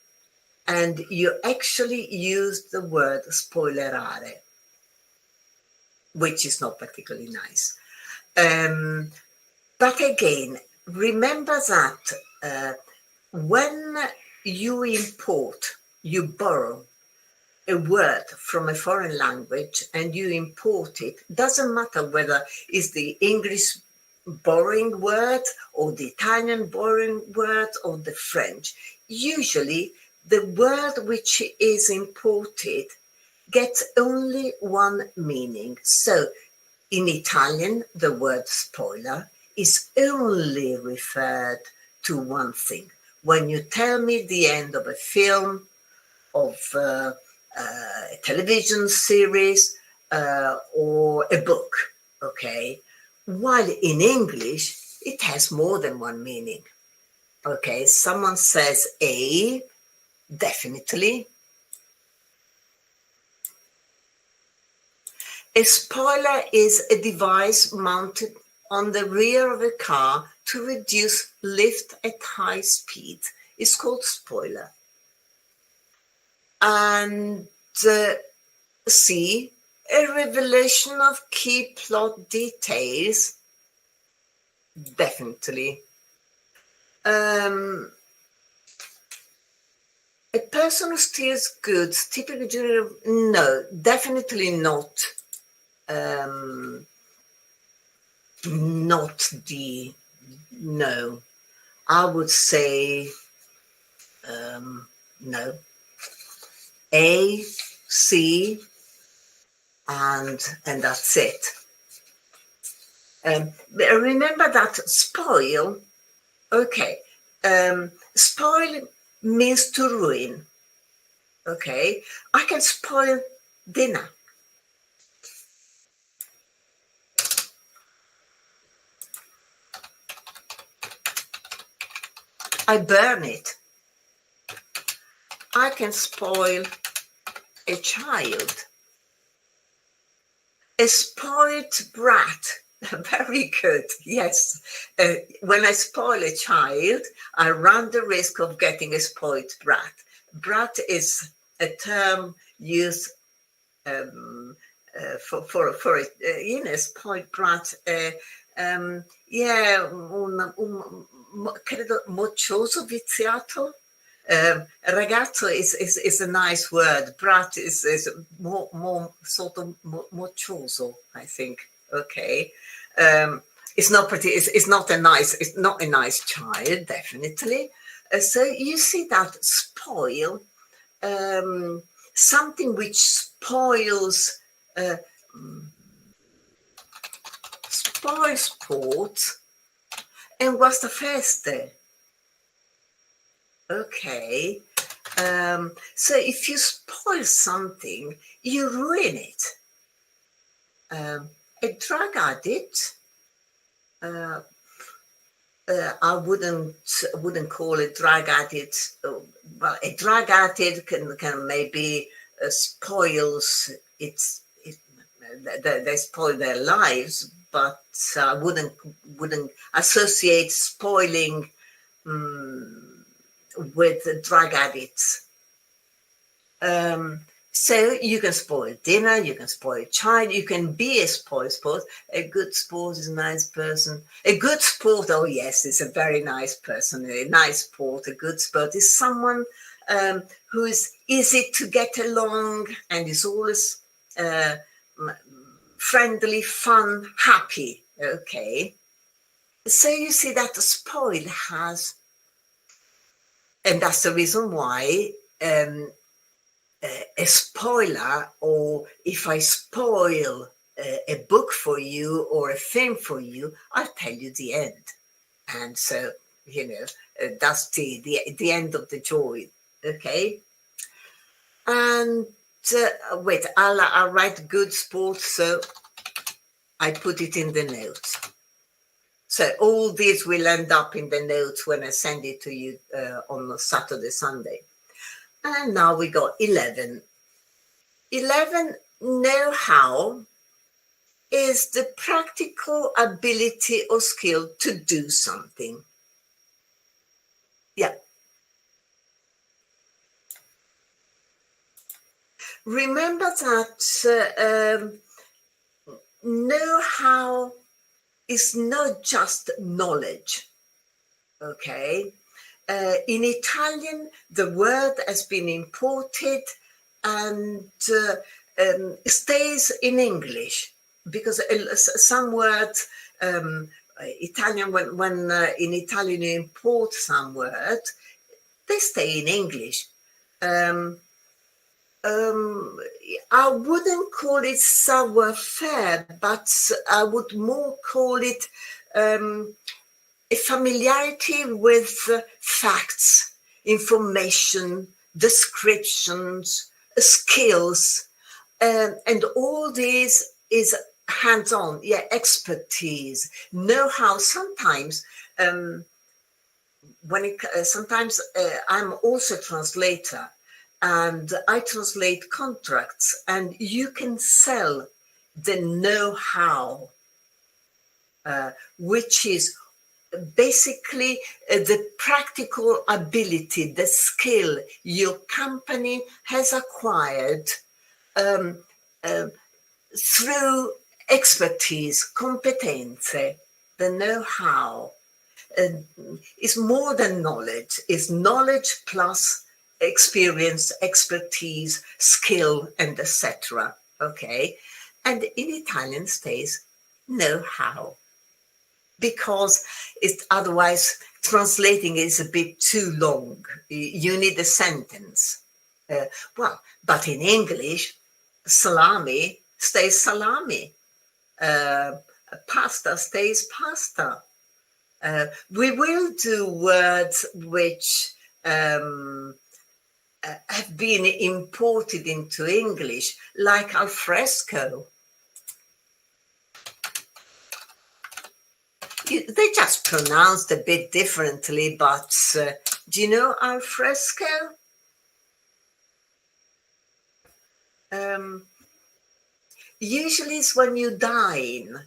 and you actually use the word spoilerare, which is not particularly nice. But again, remember that when you borrow a word from a foreign language and you import it, doesn't matter whether it's the English borrowing word or the Italian borrowing word or the French. Usually the word which is imported gets only one meaning. So in Italian, the word spoiler is only referred to one thing. When you tell me the end of a film, of a television series, or a book, okay? While in English, it has more than one meaning. Okay, someone says A, definitely. A spoiler is a device mounted on the rear of a car to reduce lift at high speed. It's called spoiler. And C, a revelation of key plot details. Definitely. A person who steals goods, typically during, no, definitely not. Not the, no. I would say no. A, C, and that's it. Remember that spoil, okay, spoil means to ruin, okay? I can spoil dinner. I burn it. I can spoil a child. A spoiled brat. Very good. Yes. When I spoil a child, I run the risk of getting a spoiled brat. Brat is a term used for a spoiled brat. Credo moccioso, viziato. Ragazzo is a nice word. Brat is more sort of moccioso, I think. Okay, it's not pretty. It's not a nice child, definitely. So you see that spoil, something which spoils sport, and guasta feste. Okay, so if you spoil something, you ruin it. A drug addict, I wouldn't call a drug addict. Well, a drug addict can maybe spoils they spoil their lives, but I wouldn't associate spoiling with drug addicts. So you can spoil dinner, you can spoil a child, you can be a spoil sport. A good sport is a nice person. A good sport, oh yes, it's a very nice person. A nice sport, a good sport is someone who is easy to get along and is always friendly, fun, happy. Okay. So you see that the spoil has, and that's the reason why a spoiler, or if I spoil a book for you or a film for you, I'll tell you the end. And so, that's the end of the joy. Okay. And wait, I'll write good sport, so I put it in the notes. So all these will end up in the notes when I send it to you on Saturday, Sunday. And now we got 11. 11, know-how is the practical ability or skill to do something. Yeah. Remember that know-how is not just knowledge, okay? In Italian, the word has been imported and stays in English, because some words, Italian, when in Italian you import some words, they stay in English. I wouldn't call it savoir-faire, but I would more call it a familiarity with facts, information, descriptions, skills, and all this is hands-on, expertise, know-how. Sometimes sometimes I'm also a translator, and I translate contracts, and you can sell the know-how, which is basically the practical ability, the skill your company has acquired through expertise, competence. The know-how is more than knowledge, is knowledge plus experience, expertise, skill, and etc. Okay, and in Italian stays know-how, because otherwise translating is a bit too long. You need a sentence. But in English, salami stays salami. Pasta stays pasta. We will do words which have been imported into English, like al fresco. They just pronounced a bit differently, but do you know al fresco? Usually it's when you dine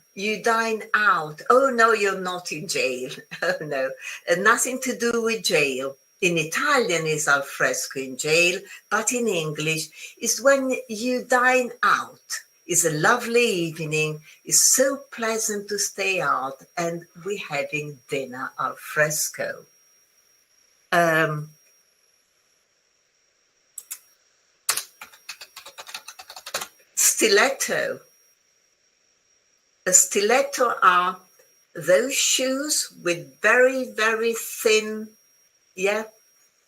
out. Oh no, you're not in jail. Oh no, nothing to do with jail. In Italian is al fresco in jail, but in English is when you dine out. It's a lovely evening. It's so pleasant to stay out, and we're having dinner al fresco. Stiletto. A stiletto are those shoes with very, very thin,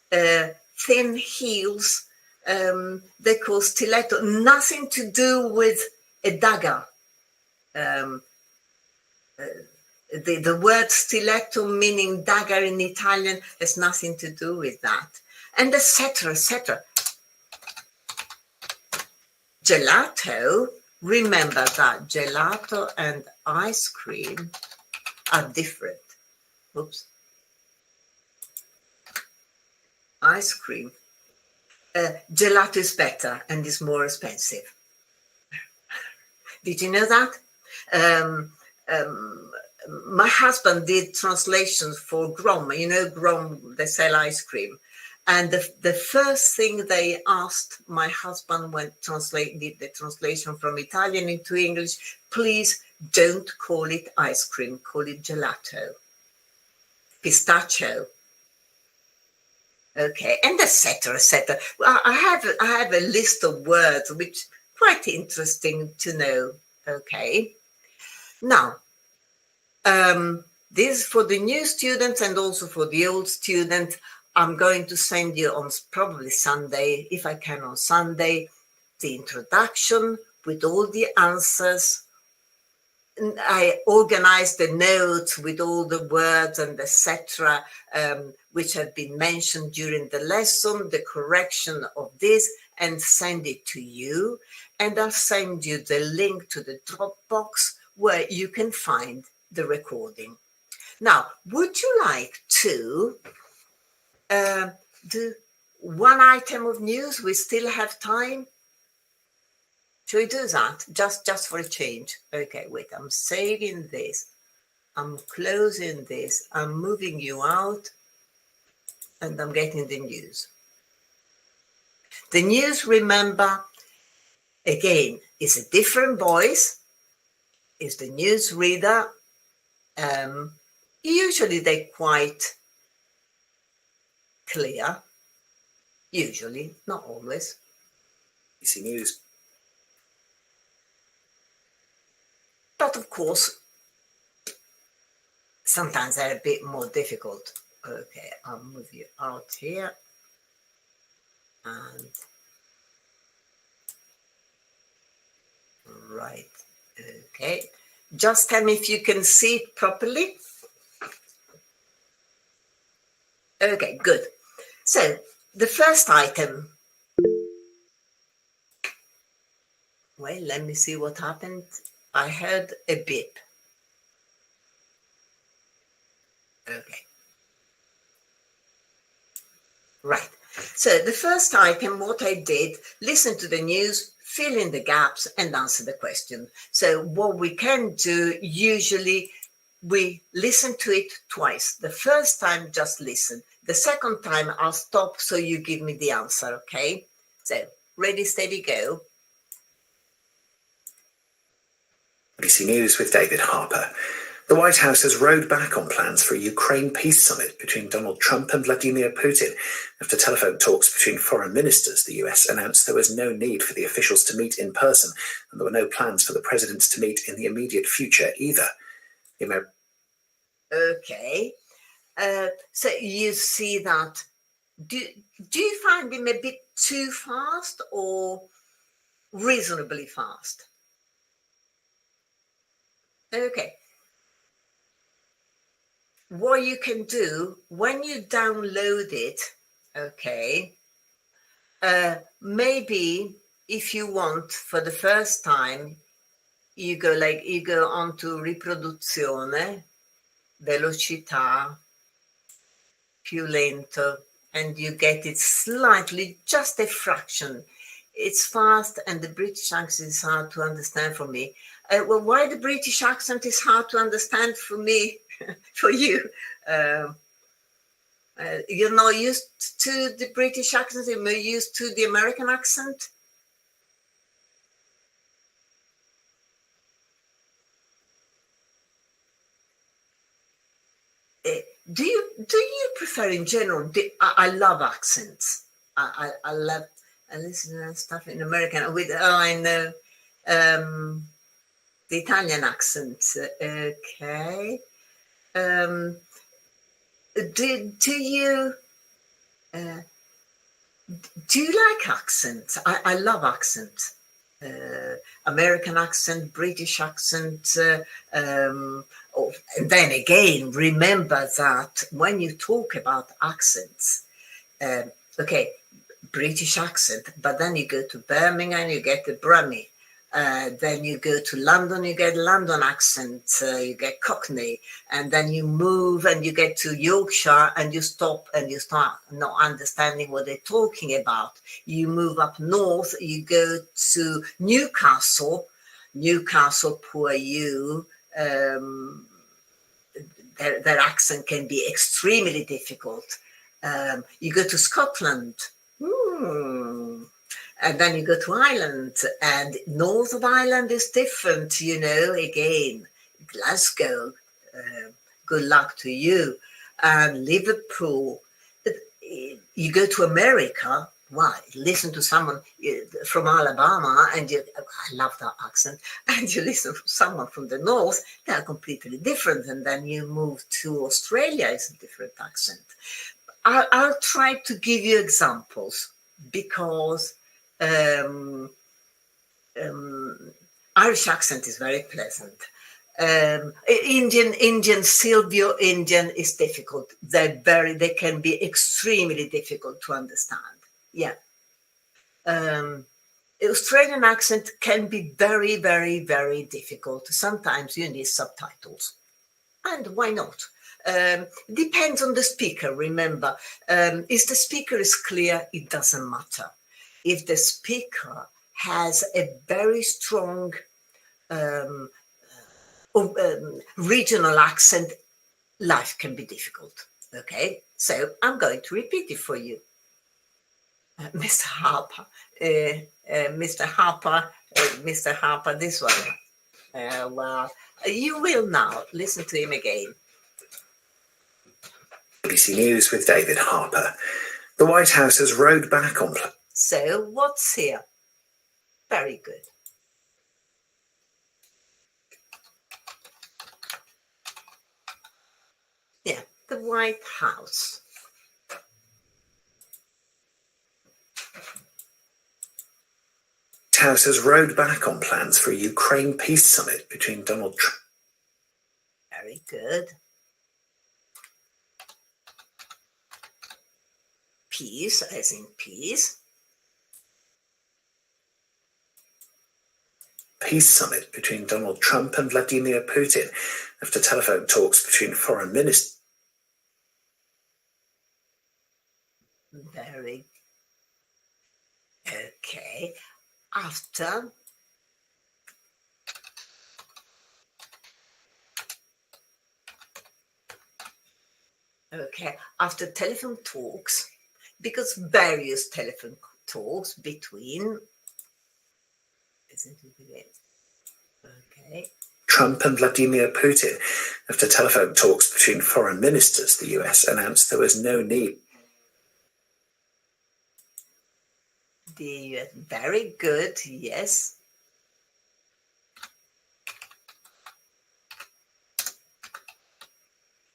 thin heels. They call stiletto. Nothing to do with a dagger. The word stiletto, meaning dagger in Italian, has nothing to do with that. And etc., etc. Gelato, remember that gelato and ice cream are different. Oops. Ice cream. Gelato is better and is more expensive. Did you know that? My husband did translations for Grom. You know Grom, they sell ice cream. And the first thing they asked my husband when did the translation from Italian into English, please don't call it ice cream, call it gelato, pistachio. Okay, and etc. etc. Well, I have a list of words which quite interesting to know. Okay, now this is for the new students and also for the old students. I'm going to send you on probably Sunday, if I can on Sunday, the introduction with all the answers. I organized the notes with all the words and etc. Which have been mentioned during the lesson, the correction of this, and send it to you. And I'll send you the link to the Dropbox where you can find the recording. Now, would you like to do one item of news? We still have time. Should we do that? Just for a change. Okay, wait, I'm saving this. I'm closing this. I'm moving you out. And I'm getting the news. The news, remember, again, is a different voice. Is the news reader. Usually they're quite clear. Usually, not always. BBC News. But of course, sometimes they're a bit more difficult. Okay, I'll move you out here. And right, okay. Just tell me if you can see it properly. Okay, good. So the first item. Well, let me see what happened. I heard a beep. Okay. Right. So the first item, what I did, listen to the news, fill in the gaps and answer the question. So what we can do, usually we listen to it twice. The first time, just listen. The second time, I'll stop so you give me the answer, okay? So ready, steady, go. BBC News with David Harper. The White House has rowed back on plans for a Ukraine peace summit between Donald Trump and Vladimir Putin. After telephone talks between foreign ministers, the US announced there was no need for the officials to meet in person, and there were no plans for the presidents to meet in the immediate future either. Okay. So you see that. Do you find him a bit too fast or reasonably fast? Okay. What you can do when you download it, okay, maybe if you want for the first time, you go onto riproduzione, velocità, più lento, and you get it slightly, just a fraction. It's fast, and the British accent is hard to understand for me. Well, why the British accent is hard to understand for me, for you? You're not used to the British accent, you're more used to the American accent? Do you prefer in general? I love accents. I love listening to stuff in American with I know the Italian accent. Okay. Do you like accents? I love accents. American accent, British accent. And then again, remember that when you talk about accents, okay, British accent, but then you go to Birmingham, you get the Brummie. Then you go to London, you get London accent, you get Cockney, and then you move and you get to Yorkshire and you stop and you start not understanding what they're talking about. You move up north, you go to Newcastle, poor you, their accent can be extremely difficult. You go to Scotland, and then you go to Ireland, and north of Ireland is different, again. Glasgow, good luck to you. And Liverpool. You go to America, why? Listen to someone from Alabama, and I love that accent, and you listen to someone from the north, they are completely different. And then you move to Australia, it's a different accent. I'll try to give you examples, because Irish accent is very pleasant. Indian, Silvio Indian is difficult. They can be extremely difficult to understand. Yeah. Australian accent can be very, very, very difficult. Sometimes you need subtitles. And why not? Depends on the speaker, remember. If the speaker is clear, it doesn't matter. If the speaker has a very strong regional accent, life can be difficult. Okay, so I'm going to repeat it for you. Mr. Harper, Mr. Harper, this one. Well, you will now listen to him again. BBC News with David Harper. The White House has rowed back on... So what's here? Very good. Yeah, the White House. House has rowed back on plans for a Ukraine peace summit between Donald Trump. Very good. Peace, as in peace. Peace summit between Donald Trump and Vladimir Putin after telephone talks between foreign ministers. Very okay. After telephone talks, because various telephone talks between Trump and Vladimir Putin after telephone talks between foreign ministers, the US announced there was no need. Very good, yes.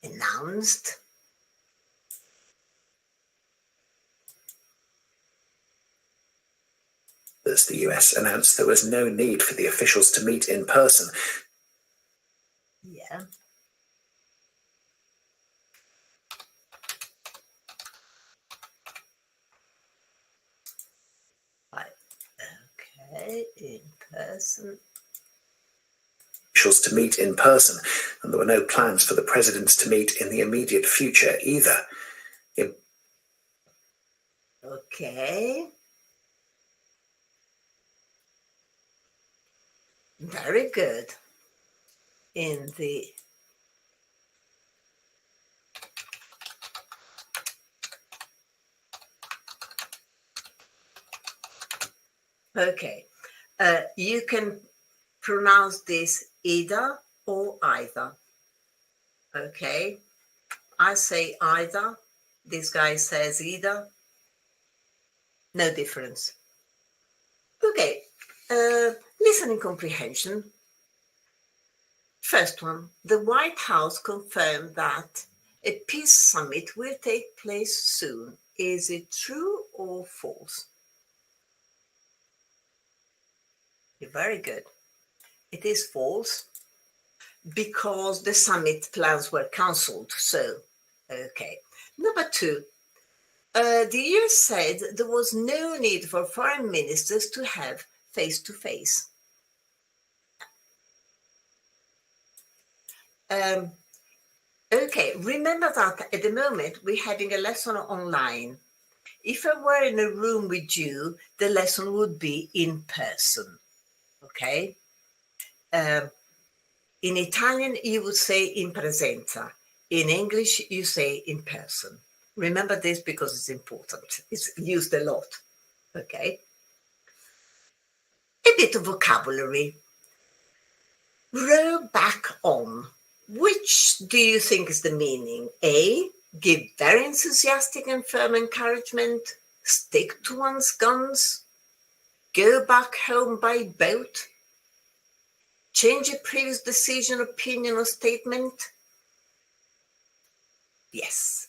Announced. As the US announced there was no need for the officials to meet in person. Yeah. Okay, in person. Officials to meet in person, and there were no plans for the presidents to meet in the immediate future either. Okay. Very good. In the okay, you can pronounce this either or either. Okay, I say either. This guy says either. No difference. Okay, listening comprehension. First one, the White House confirmed that a peace summit will take place soon. Is it true or false? Very good. It is false, because the summit plans were cancelled. So, okay. Number two, the US said there was no need for foreign ministers to have face-to-face. Okay, remember that at the moment we're having a lesson online. If I were in a room with you, the lesson would be in person. Okay? In Italian, you would say in presenza. In English, you say in person. Remember this because it's important. It's used a lot. Okay. A bit of vocabulary. Row back on. Which do you think is the meaning? A, give very enthusiastic and firm encouragement. Stick to one's guns. Go back home by boat. Change a previous decision, opinion, or statement. Yes.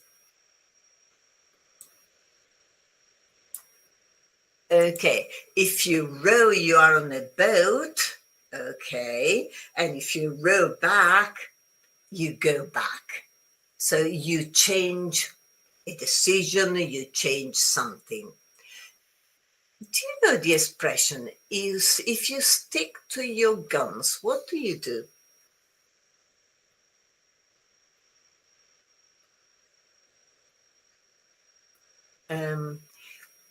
Okay, if you row, you are on a boat. Okay, and if you row back, you go back. So you change a decision, you change something. Do you know the expression is if you stick to your guns, what do you do?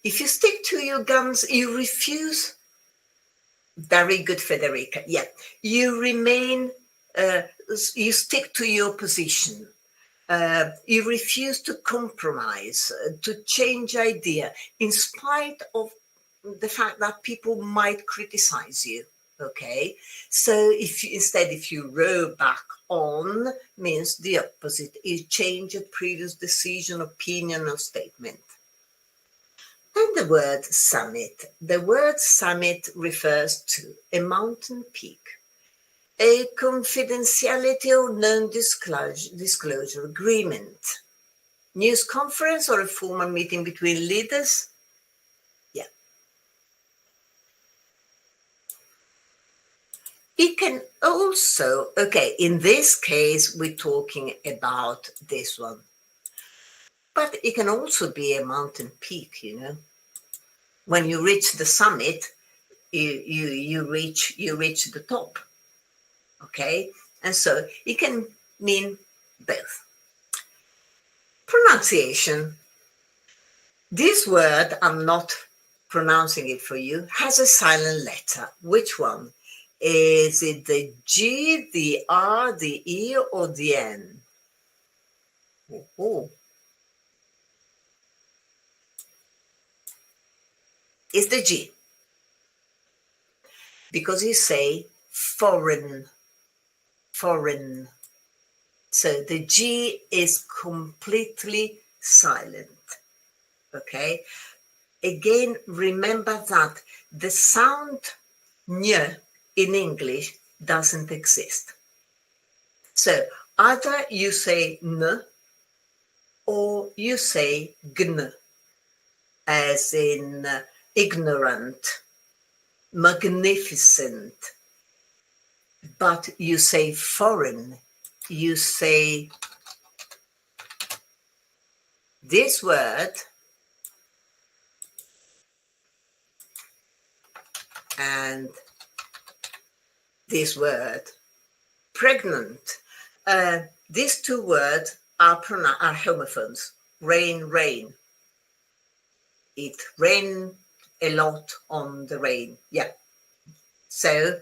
If you stick to your guns, you refuse. Very good, Federica. Yeah, you remain, you stick to your position. You refuse to compromise, to change idea, in spite of the fact that people might criticize you. Okay, so if you row back on, means the opposite. You change a previous decision, opinion, or statement. And the word summit. The word summit refers to a mountain peak, a confidentiality or non-disclosure agreement, news conference or a formal meeting between leaders. Yeah. It can also, okay, in this case, we're talking about this one. But it can also be a mountain peak, you know. When you reach the summit, you reach the top. Okay, and so it can mean both. Pronunciation. This word, I'm not pronouncing it for you, has a silent letter. Which one? Is it the G, the R, the E, or the N? Oh. It's the G. Because you say foreign. Foreign. So the G is completely silent. Okay. Again, remember that the sound ñ in English doesn't exist. So either you say n or you say gn, as in ignorant, magnificent. But you say foreign, you say this word and this word, pregnant. These two words are homophones. Rain, rain. It rained a lot on the rain. Yeah. So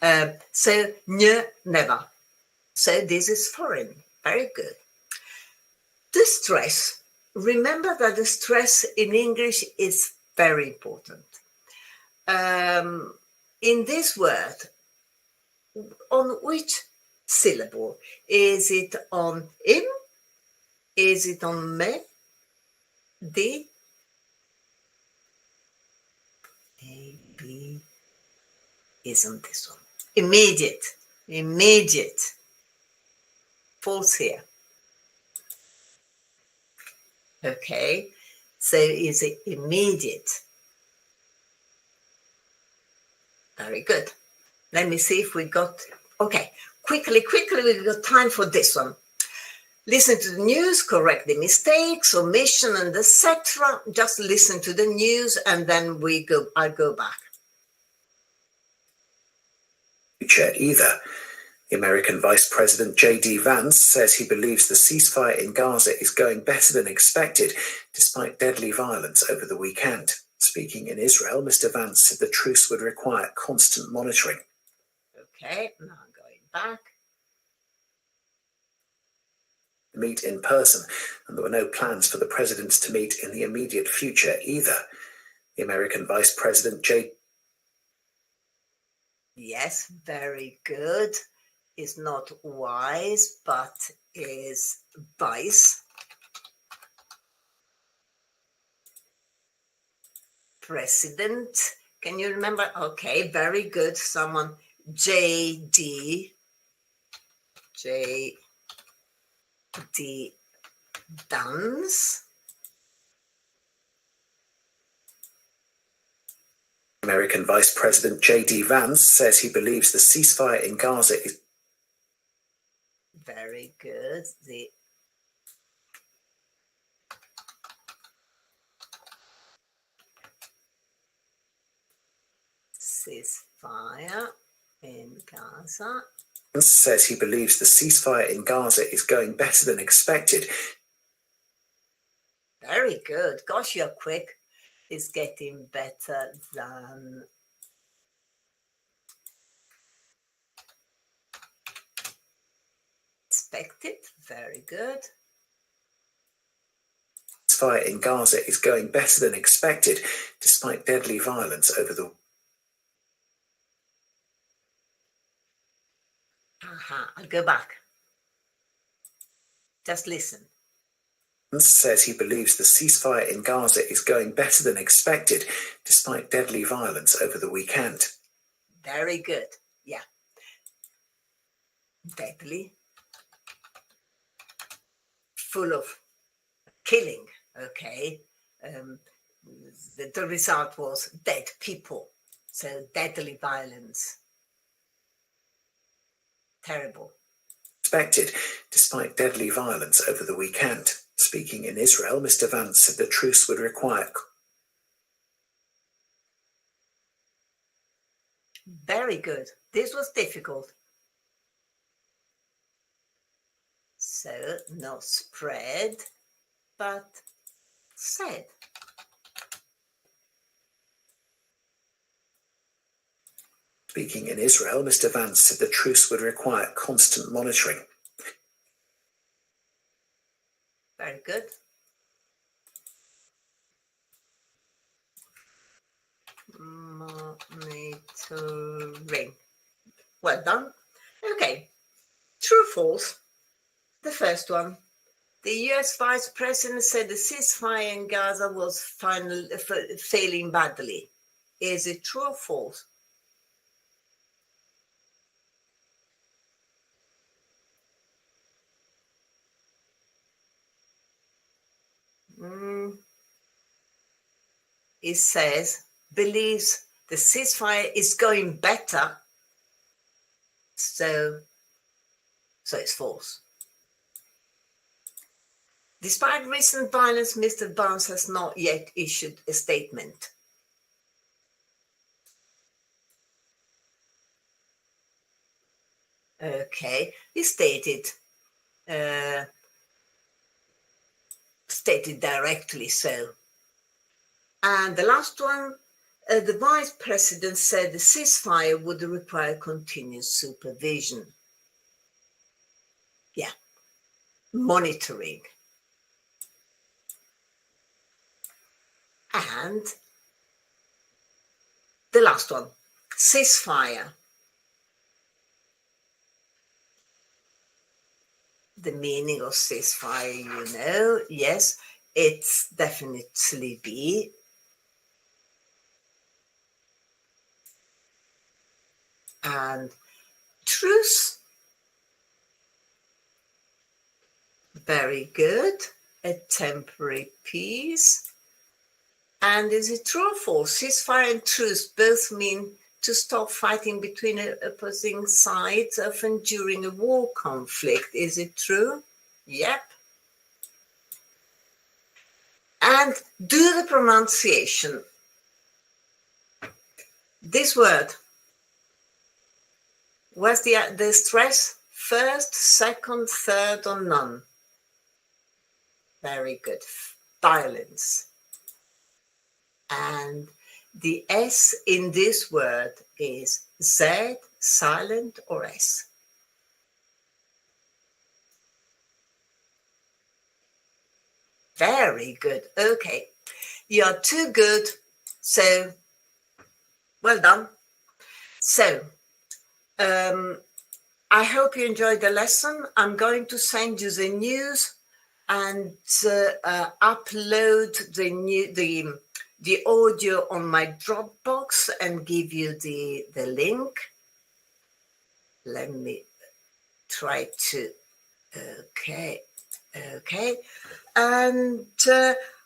ñ, never. So this is foreign. Very good. The stress. Remember that the stress in English is very important. In this word, on which syllable? Is it on im? Is it on me? D? A, B, isn't this one? Immediate. Immediate. False here. Okay. So is it immediate? Very good. Let me see if we got, okay, quickly, we've got time for this one. Listen to the news, correct the mistakes, omission, and etc. Just listen to the news and then I go back. Either. The American Vice President J.D. Vance says he believes the ceasefire in Gaza is going better than expected, despite deadly violence over the weekend. Speaking in Israel, Mr. Vance said the truce would require constant monitoring. Okay, now going back. meet in person, and there were no plans for the presidents to meet in the immediate future either. The American Vice President Yes, very good. Is not wise, but is vice. President. Can you remember? Okay, very good. Someone, J.D. Vance. American Vice President J.D. Vance says he believes the ceasefire in Gaza is Very good. The ceasefire in Gaza. says he believes the ceasefire in Gaza is going better than expected. Very good. Gosh, you're quick. It's getting better than expected. Very good. Ceasefire in Gaza is going better than expected, despite deadly violence over the I'll go back. Just listen. says he believes the ceasefire in Gaza is going better than expected, despite deadly violence over the weekend. Very good. Yeah. Deadly. Full of killing. Okay. The result was dead people. So deadly violence. Terrible. Expected, despite deadly violence over the weekend. Speaking in Israel, Mr. Vance said the truce would require Very good. This was difficult. So, not spread, but said. Speaking in Israel, Mr. Vance said the truce would require constant monitoring. Very good. Monitoring. Well done. Okay. True, false. The first one. The US Vice President said the ceasefire in Gaza was failing badly. Is it true or false? It says, believes the ceasefire is going better, so it's false. Despite recent violence, Mr. Vance has not yet issued a statement. Okay, he stated directly so. And the last one, the Vice President said the ceasefire would require continuous supervision. Yeah, monitoring. And the last one, ceasefire. The meaning of ceasefire, you know, yes, it's definitely B. And truce. Very good. A temporary peace. And is it true or false? Ceasefire and truce both mean to stop fighting between opposing sides, often during a war conflict. Is it true? Yep. And do the pronunciation. This word, what's the stress? First, second, third, or none? Very good. Violence. And the S in this word is Z, silent, or S? Very good. Okay. You're too good. So, well done. So, I hope you enjoyed the lesson. I'm going to send you the news and upload the audio on my Dropbox and give you the link. Let me try to, okay. And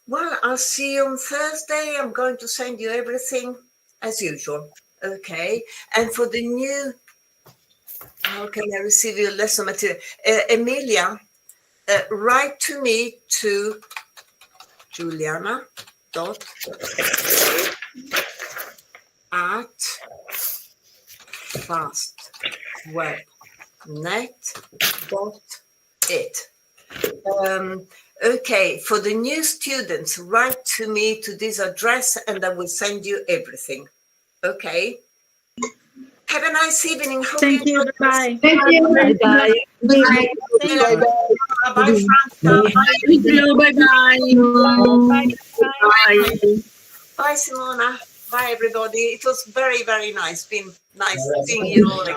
well, I'll see you on Thursday. I'm going to send you everything as usual. Okay. And for the new, how can I receive your lesson material? Emilia, write to me to juliana.fastwebnet.it. Okay, for the new students, write to me to this address and I will send you everything. Okay. Have a nice evening. Hope Thank you. enjoyed Bye. this. Thank you. Bye bye. Bye. Bye, Franca. Bye. Bye, Simona. Bye, everybody. It was very, very nice. Been nice seeing you all again.